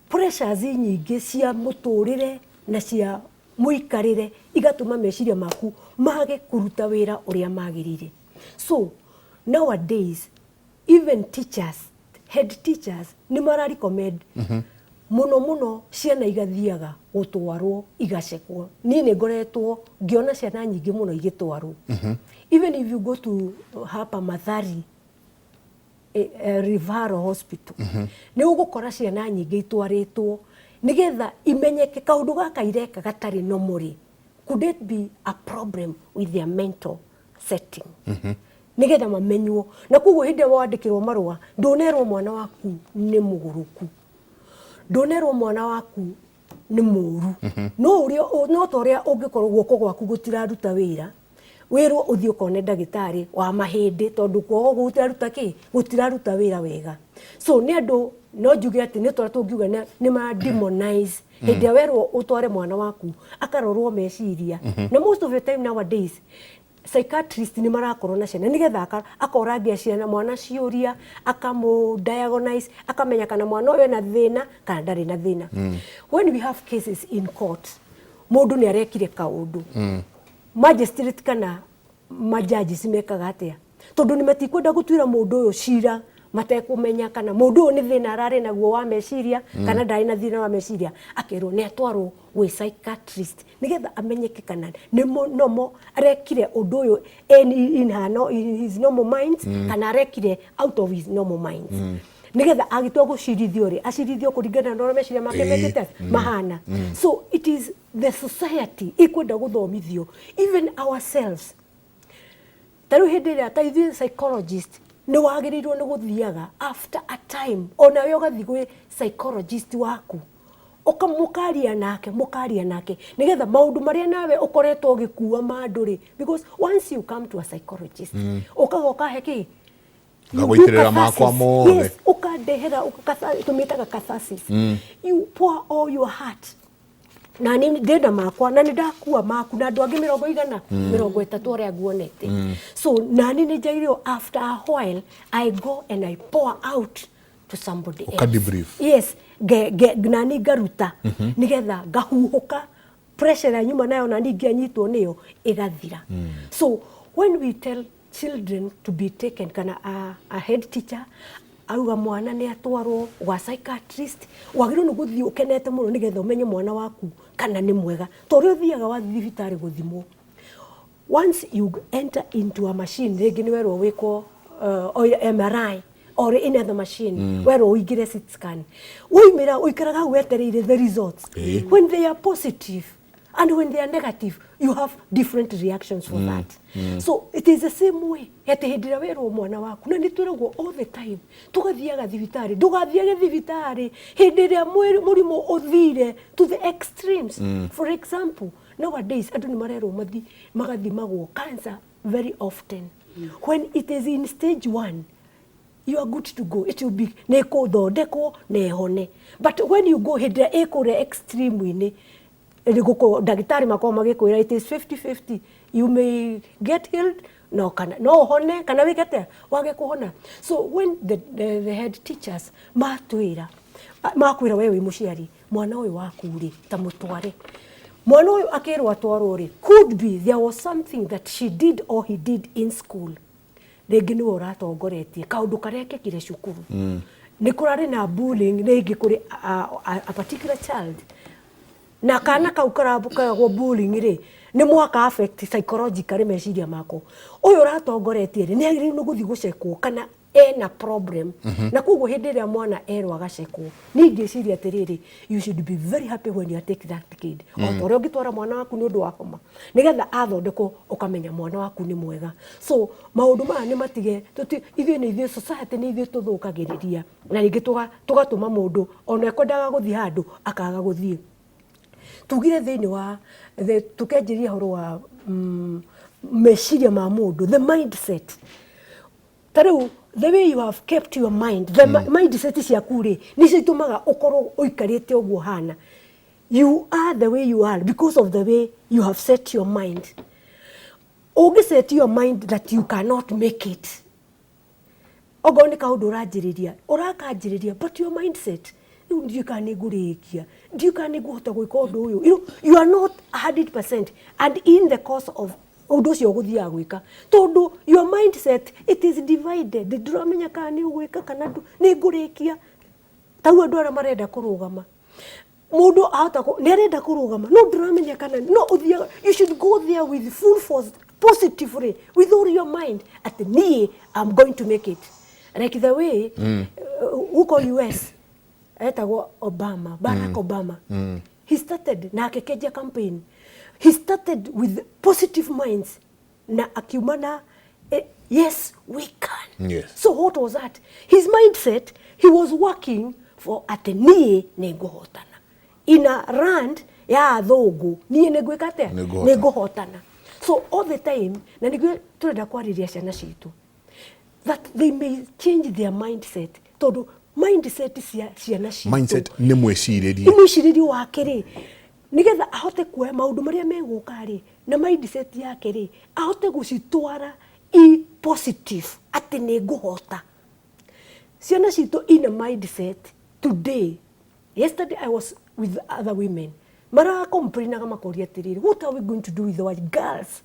pressures nyingi cia muturire na cia muikarire igatuma meciria maku mage kuruta wira uria magirire. So nowadays even teachers, head teachers ni mara recommend muno ciana igathiaga gutwarwo igacekwo. Ni ne ngoretwo ngiona ciana nyingi muno igitwarwo. Even if you go to hapa Mathari Rivaro Hospital, ni ugukora ciana nyingi itwaritwo nigetha imenyeke kaundu gaka ireka gatari nomori. Could it be a problem with their mental setting? Nigetha mamenywo na kuguo hindi wandikirwo marua ndonerwo mwana waku ni muguruku, ndonerwo mwana waku ni muru, no toria ungikorwo guoko gwaku gutiraruta wira wirwo uthii ukone ndagitari wa mahindi tondu guoko gutiraruta wira wega. So ni andu no njuge ati ni twara tungiuga ni ma demonize hindi werwo utware mwana waku akarorwo meciria. Na most of the time nowadays psychiatrist ni marakorwo na ciana nigetha akorangia ciana mwana ciuria akamu diagnose akamenya kana mwana uyu na thina kana ndari na thina. When we have cases in court mundu ni arekire kaundu magistrate kana majaji simekaga atia tondu ni matikwenda gutwira mundu uyu cira matekumenya kana mundu uyu ni thina arari naguo wa meciria kana ndari na thina wa meciria akerwo ni atwarwo we psychiatrist nigetha amenyeke kana ni nomo arekire undu uyu in his normal mind kana arekire out of his normal mind. Nigetha agitwa gucirithio ri acirithio kuringana na meciria make mekete mahana. So it is the society ikwenda guthomithio even ourselves. Taru hindi ria taithio psychologist ni wagirirwo ni guthiaga after a time ona we ugathi gwi psychologist waku mukaria nake nigetha maundu maria nawe ukoretwo gikuwa manduri, because once you come to a psychologist ukagoka heki gagwitirira makwa mothe. Yes, ukadehera tumitaga catharsis. You pour all your heart na ni ndenda makwa na ndakua maku na andu angi 30 aria nguonete. So nani ni jairio after a while I go and I pour out to somebody else. Debrief. Yes, nani garuta nigetha gahuhuka pressure ya nyuma nayo nani ngianyitwo niyo igathira. So when we tell children to be taken kana a head teacher auga mwana ni atwarwo wa psychiatrist wagirwo ni guthii ukenete muno nigetha umenye mwana waku kana ni mwega tori uthiaga wa thibitari guthimwo. Once you enter into a machine regi ni werwo wiko MRI or in the machine where we get a CT scan uimira uikaraga wetereire the results. When they are positive and when they are negative you have different reactions for that. So it is the same way ete hindira werwo mwana waku na nitwiragwo all the time tugathiaga thibitari ndugathiage thibitari hindiria murimu uthire to the extremes. For example nowadays andu ni marerwo mathi magathimagwo cancer very often. When it is in stage 1 you are good to go, it will be neko dodeko nehone. But when you go hidra ekore extreme wini guko dagitari makoma magikwira it is 50-50, you may get healed no hone kana wikete wage kuhona. So when the head teachers matwira makwira wewe muciari mwana uyu waku ri ta mutware mwana uyu akirwa atwarwo ri could be there was something that she did or he did in school regi ni uratongoretie kaundu karekekire cukuru ni kurari na bullying regi kuri a particular child na kana kau karabuka go bullying ri ni mwaka affect psychologically meciria mako uyu uratongoretie ri ni agiri no guthi gucekwo kana ena problem na kuguo hindi ria mwana erwa gacekwo ni ngiciria atiriri you should be very happy when you take that kid otorio ngitwara mwana waku ni undu wa homa nigetha athondeko ukamenya mwana waku ni mwega. So maundu maya ni matige ithuĩ society ni ithuĩ tuthukagiriria na ringi tugatuma mundu ona ekwendaga guthii handu akaga guthii. Tugire thiini wa tukenjiria horo wa meciria ma mundu, the mindset. Tarau the way you have kept your mind, the mindset ciaku ri ni citumaga ukorwo uikarite uguo hana. You are the way you are because of the way you have set your mind. Ugi set your mind that you cannot make it. Ogo ni kaundu uranjiriria, urakanjiriria, but your mindset riu ndiu kana ningurikia ndiu kana ninguhota gwika undu uyu you are not 100% and in the course of undu ucio guthia gwika tondu your mindset it is divided ndiramenya kana ni ugwika kana ningurikia tau andu ara marenda kurugama mundu ahota ni arenda kurugama no ndiramenya kana no uthia you should go there with full force positively with all your mind at the knee I'm going to make it like the way uko US etagwo Obama Barack Obama he started na akekeja campaign he started with positive minds na akiumana yes we can yes. So what was that his mindset he was working for at the knee negohotana in a rand ya thogu nie negweka atia negohotana so all the time na niguo turenda kwariria ciana citu that they may change their mindset tondu mindset ciana citu mindset ni mwiciririe wake ri nigetha ahote kuoya maundu maria meguka ri na mindset yake ri ahote gucitwara positive ati ni nguhota ciana citu in a mindset today yesterday I was with other women mara complain aga makoria tiriri what are we going to do with our girls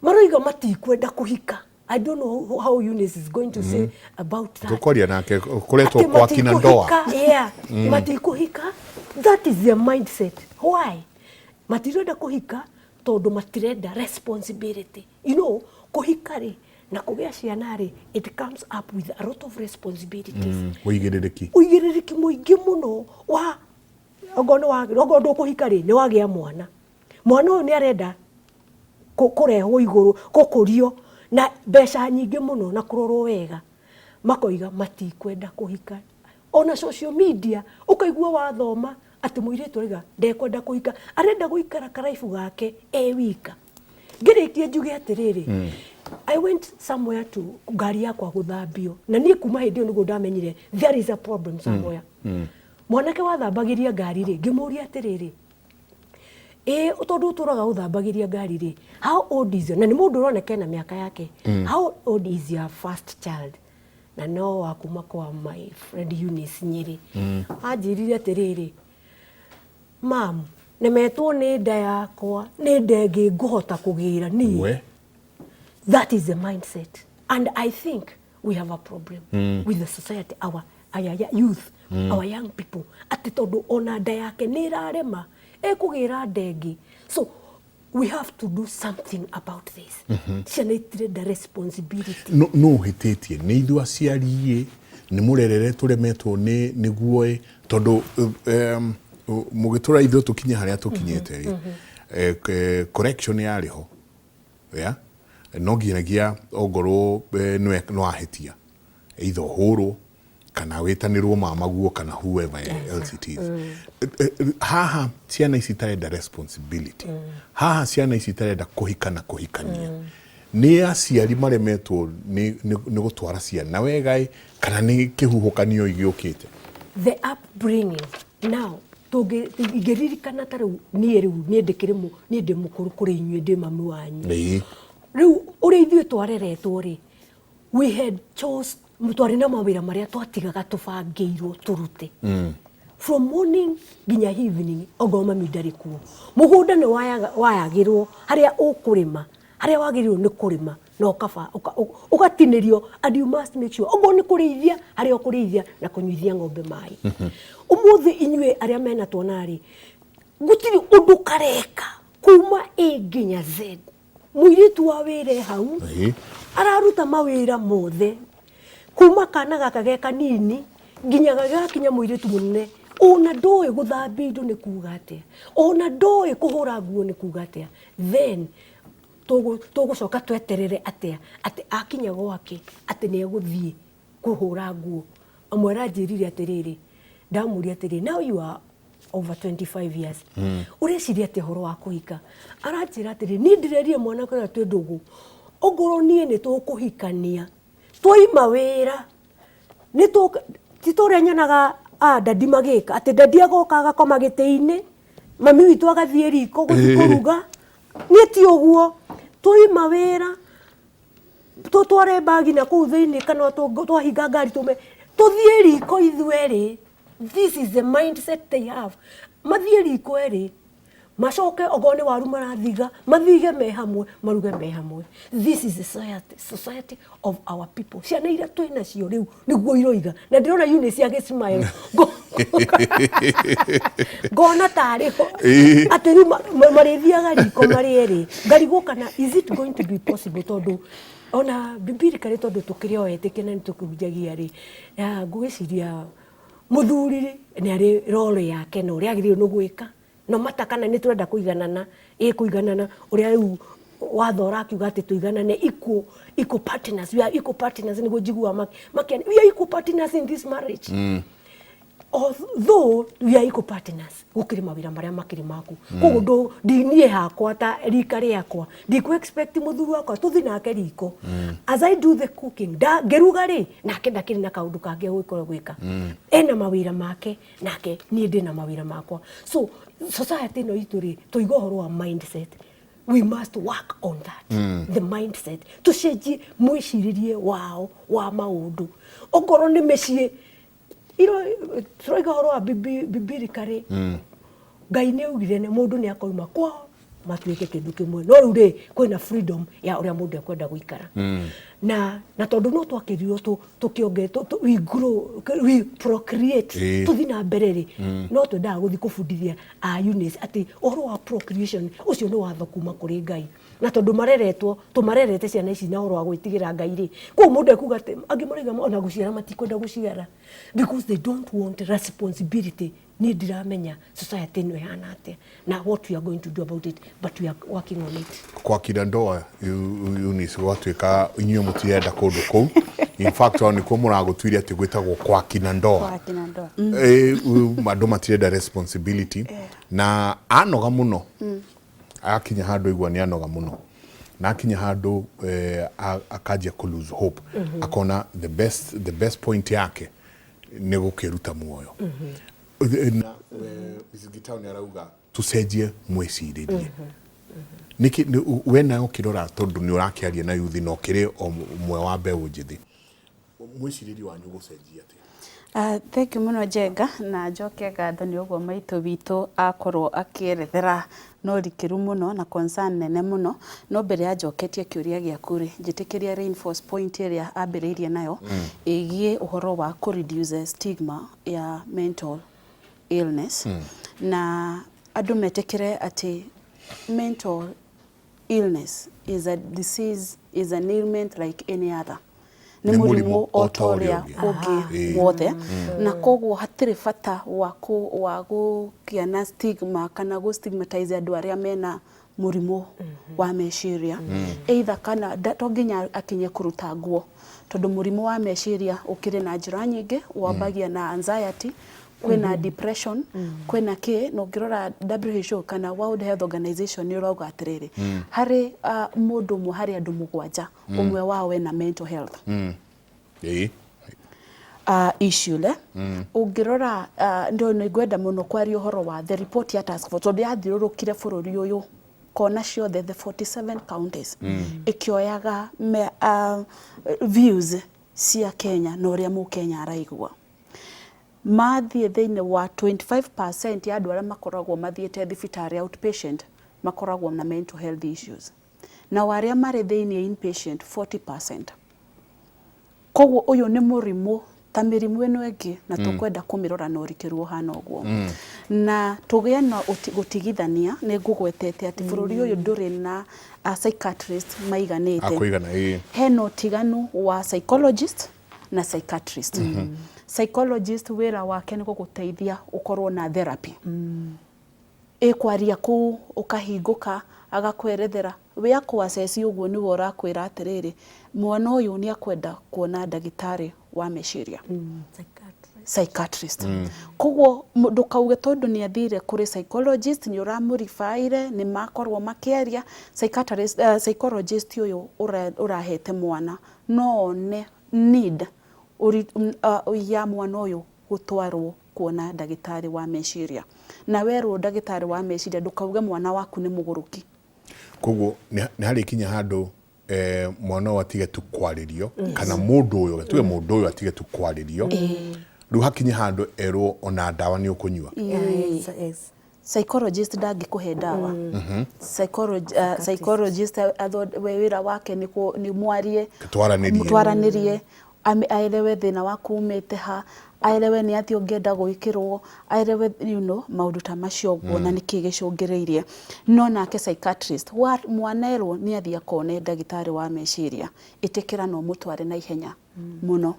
maroiga matikwenda kuhika I don't know how Eunice is going to say about that tukoria nake kuretwo kwa kina ndoa yeah matikuhika that is their mindset why matirenda kuhika tondu matirenda responsibility you know kuhika ri na kugia ciana ri it comes up with a lot of responsibilities uigiririki muingi muno wa ogondo kuhika ri ni wagia mwana uyu ni arenda kurehwo iguru kukurio na mbeca nyingi muno na kurorwo wega makoiga matikwenda kuhika ona social media ukaigua wathoma ati muiritu riga ndekwenda kuhika arenda guikara karaifu gake wika ngirikie njuge atiriri I went somewhere to ngari yakwa guthambio na nie kuma hindi iyo niguo ndamenyire there is a problem somewhere mwanake wathambagiria ngari ri ngimuria atiriri utondu uturaga uthambagiria ngari ri how old is you na ni mundu uroneka na miaka yake how old is your first child na no wakuma kwa my friend Eunice Nyiri anjirire atiriri mam nemetwo ni nda yakwa ni ndenge nguhota kugira ni that is the mindset and I think we have a problem with the society our youth our young people ati tondu ona nda yake ni rarema kugira ndengi so we have to do something about this ciana itirenda responsibility no hititie ni ithu aciari ni murerere turemetwo ni guo tondu mugitura ithu tukinya haria tukinyete correction yariho ya no giragia ogoro no ahitia either huru kana witanirwo mamaguo kana whoever else it is haha ciana icitarenda responsibility haha ciana icitarenda kuhikana kuhikania ni aciari maremetwo ni gutwara ciana wega kana ni kihuhukanio igiukite the upbringing now tugiririkana taru ni ndikirimu ni ndimukuru kuri inywe ndi mami wanyu riu uri ithuĩ twareretwo ri we had chose mutwari na mawira maria twatigaga tubangirwo turute from morning ginya evening ogoma midari kuo mugunda ni wayagirwo haria ukurima haria wagirwo ni kurima no kaba ugatinirio and you must make sure ogo ni kurithia haria ukurithia na kunyithia ng'ombe mai umuthi inywe aria mena twonari gutiri undu kareka kuma ginya Z muiritu wa wire hau araruta mawira mothe kuma kana gaka geka nini nginya gakinya muiritu munene ona ndoe guthambia indo ni kuga atia ona ndoe kuhura nguo ni kuga atia then tugucoka tweterere atia ati akinya gwake ati ni eguthie kuhura nguo amwe ranjirire atiriri ndamuria atiriri now you are over 25 years ureciria ati horo wa kuhika aranjira atiriri ni ndirerie mwana kwa twe ndugu ogoro nie ni tukuhikania twaima wira ni titore nyonaga dadi magika ati dadi agoka agakoma giti-ini mami witu agathie riko kuruga ni ti uguo twaima wira tutware bagi na kuu thiini kana twahinga ngari tume tuthie riko ithueri this is the mindset they have. Mathie riko eri macoke ogone waru marathiga mathige me hamwe maruge me hamwe. This is the society of our people. Ciana ira twina cio riu niguo iroiga na ndirona Eunice ya smile gona tari ho ati riu marithiaga riko mari eri ngarigwo kana is it going to be possible tondu ona bibiri kare tondu tukiri o etike na nitukujagia ri ngwiciria muthuri ni ari role yake no ri agiriro no gwika no matakana ni turenda kuiganana kuiganana uria riu wathora akiuga ati tuiganane equal partners. We are equal partners ni gujigua makiani we are equal partners in this marriage. Although we are equal partners gukiri mawira maria makiri maku koguo ndinie hakwa ta rika riakwa ndiku expect muthuru wakwa tuthi nake riko as I do the cooking ngeruga ri nake ndakiri na kaundu kange gwikora gwika ena mawira make nake nie ndina mawira makwa. So society no ituri tuigo horo wa mindset. We must work on that. The mindset tucenjie mwiciririe wao wa maundu ongoro ni mecii troiga horo wa bibiri kare Ngai ni ugire ne mundu ni akoima kwao matuike kindu kimwe no riu ri kwina freedom ya uria mundu akwenda guikara na tondu no twakirirwo tukionge we grow we procreate tuthi na mbere ri no twendaga guthi kubundithia Eunice ati horo wa procreation ucio ni watho kuma kuri Ngai na tondu tumarerete ciana ici na horo wa gwitigira Ngai ri ko mundu ekuga ati angimuriga ona guciara matikwenda guciara because they don't want responsibility. Ni ndiramenya society no ihana atia na what we are going to do about it, but we are working on it. Kwa kida ndoa Eunice gwatuika inyo mutienda kundu kou in fact on ko muragutwire ati gwitagwo kwa kina ndoa mandu matirenda responsibility na anoga muno akinya handu igwa ni anoga muno na akinya handu akajia ku lose hope akona the best point yake ni gukiruta muoyo na Gitau ni arauga tucenjie mwiciririe niki wena ukirora tondu ni urakiaria na yuthi no kiri omwe wa mbeu njithi mwiciririe wanyu gucenjia ati. Thank you muno Jenga na njoke ngatho ni uguo maitu bitu akorwo akierethera no rikiru muno na concern nene muno no mbere ya njoketie kiuria giaku ri njitikiria reinforce point area ambiriirie nayo igie uhoro wa ku reduce stigma ya mental illness na andu metekire ati mental illness is a disease, is an ailment like any other. Ni murimu otoria ungi wothe na koguo hatiri bata wa gukiana stigma kana gu stigmatize andu aria mena murimu wa meciria either kana tonginya akinye kuruta nguo tondu murimu wa meciria ukire na njira nyingi wambagia na anxiety kwena depression kwena no ngirora WHO kana World Health Organization ni roga atiriri hari mundu mu hari andu mugwanja umwe wao wena mental health issue le ungirora ndio ni gwenda muno kwari uhoro wa the report ya task force tondu yathirurukire bururi uyu kona ciothe the 47 counties ikioyaga views cia Kenya no ria mu Kenya araigwa mathie thiine wa 25% ya andu aria makoragwo mathiete thibitari outpatient makoragwo na mental health issues na waria mari thiine inpatient 40%. Koguo uyu ni murimu ta mirimu eno enge na tukwenda kumirora no rikiru hana uguo na tugie na gutigithania ni ngugwetete ati bururi uyu nduri na psychiatrist maiganete akuigana heno tiganu wa psychologist na psychiatrist psychologist wera wake ni guguteithia ukorwo na therapy ekwaria ku ukahinguka agakwerethera we akwasesi uguo ni wora kwira atiriri mwana uyu ni akwenda kuona ndagitari wa meciria psychiatrist koguo ndukauge tondu ni athire kuri psychologist ni uramurifaire ni makorwo makiaria psychologist uyu urahete mwana no ne need ya mwana uyu gutwarwo kuona ndagitari wa meciria na werwo ndagitari wa meciria ndukauge mwana waku ni muguruki koguo ni hari kinya handu mwana watige tu kwaririo kana mundu uyu gatuge mundu uyu atige tu kwaririo riu hakinye handu erwo ona ndawa ni ukunyua psychologist ndangikuhe ndawa psychologist wira wake ni mwarie mutwaranirie aelewe thina waku umite ha aelewe ni athi ungenda gwikirwo aelewe maundu ta macio guo na niki gicungireirie no nake psychiatrist mwanerwo ni athi akone ndagitari wa meciria itikira no mutware na ihenya muno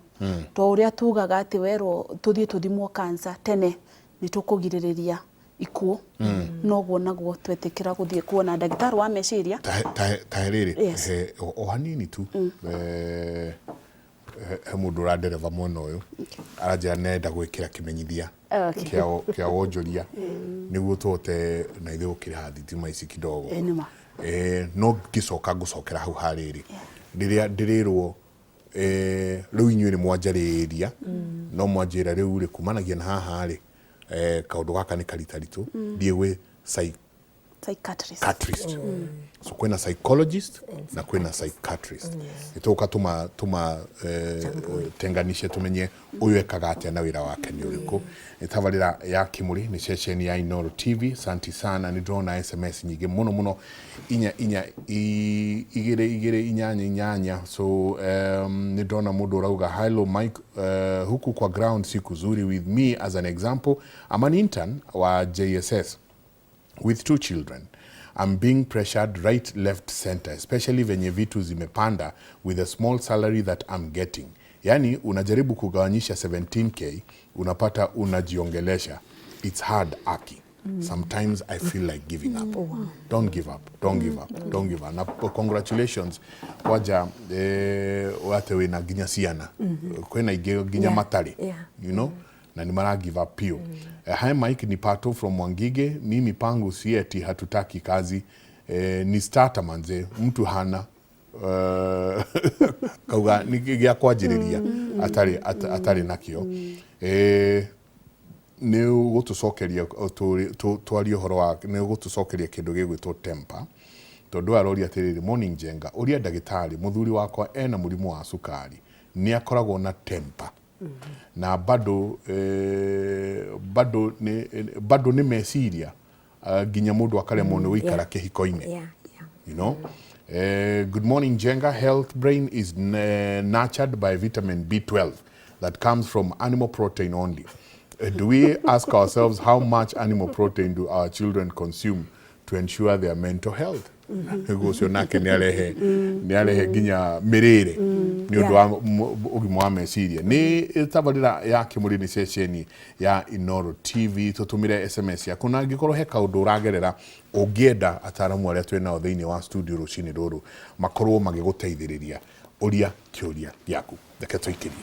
to uria tugaga ati werwo tuthie tuthimwo cancer tene ni tukugiririria ikuo no guo naguo twetikira guthie kuona ndagitari wa meciria tahiriri o hanini tu mundu urandereva mwena uyu aranjira nenda gwikira kimenyithia kia wonjoria niguo tuhote na ithe gukira thitima ici kidogo no ngicoka ngucokera hau hariri riria ndirirwo riu inyuĩ nĩ mwanjarĩria no mwanjĩra riu rĩ kumanagia na haha rĩ kaundu gaka nĩ karitaritũ thiĩ gwĩ psychiatrist so kwĩna psychologist na kwĩna psychiatrist ituka tuma tenganishe tumenye uyu ekaga atia na wira wake ni uriku itabarira ya Kimuri ni session ya Inooro TV. Santi sana, ni drona SMS nyingi muno igire inyanya so ni drona mudo rauga hello Mike huku kwa ground siku zuri with me as an example. I'm an intern wa JSS with 2 children. I'm being pressured right, left, center, especially venye vitu zimepanda with a small salary that I'm getting. Yani unajaribu kugawanyisha 17k, unapata unajiongelesha. It's hard, Aki. Sometimes I feel like giving up. Don't give up. Don't give up. Don't give up. Na congratulations waja wate wina ginya siana. Kwena ginya matari. You know? Na ni mara give up pio. Hi Mike, ni Pato from Wangige. Mimi pangu sieti hatutaki kazi. Ni starter manze. Mtu hana. Kauga ni gya kwajiriria. Atari nakio. Ni gutucokeria twari uhoro wa ni gutucokeria kindu gigwitwo temper tondu arori atiriri morning Jenga uria ndagitari muthuri wakwa ena murimu wa sukari ni akoragwo na temper na bado ni meciria ginya mundu akaremwo ni wikara kihiko-ini you know. Good morning Jenga. Health brain is nurtured by vitamin B12 that comes from animal protein only. Do we ask ourselves how much animal protein do our children consume to ensure their mental health? Gucio nake ni arehe ginya mirire ni undu wa ugima wa meciria ni tabarira ya Kimuri ni session ya Inooro TV. Tutumire SMS ya kuna gikorwo he kaundu uragerera ungienda ataramu aria twina thiini wa studio rucini ruru makorwo magiguteithiriria uria kiuria giaku reke tuikirie.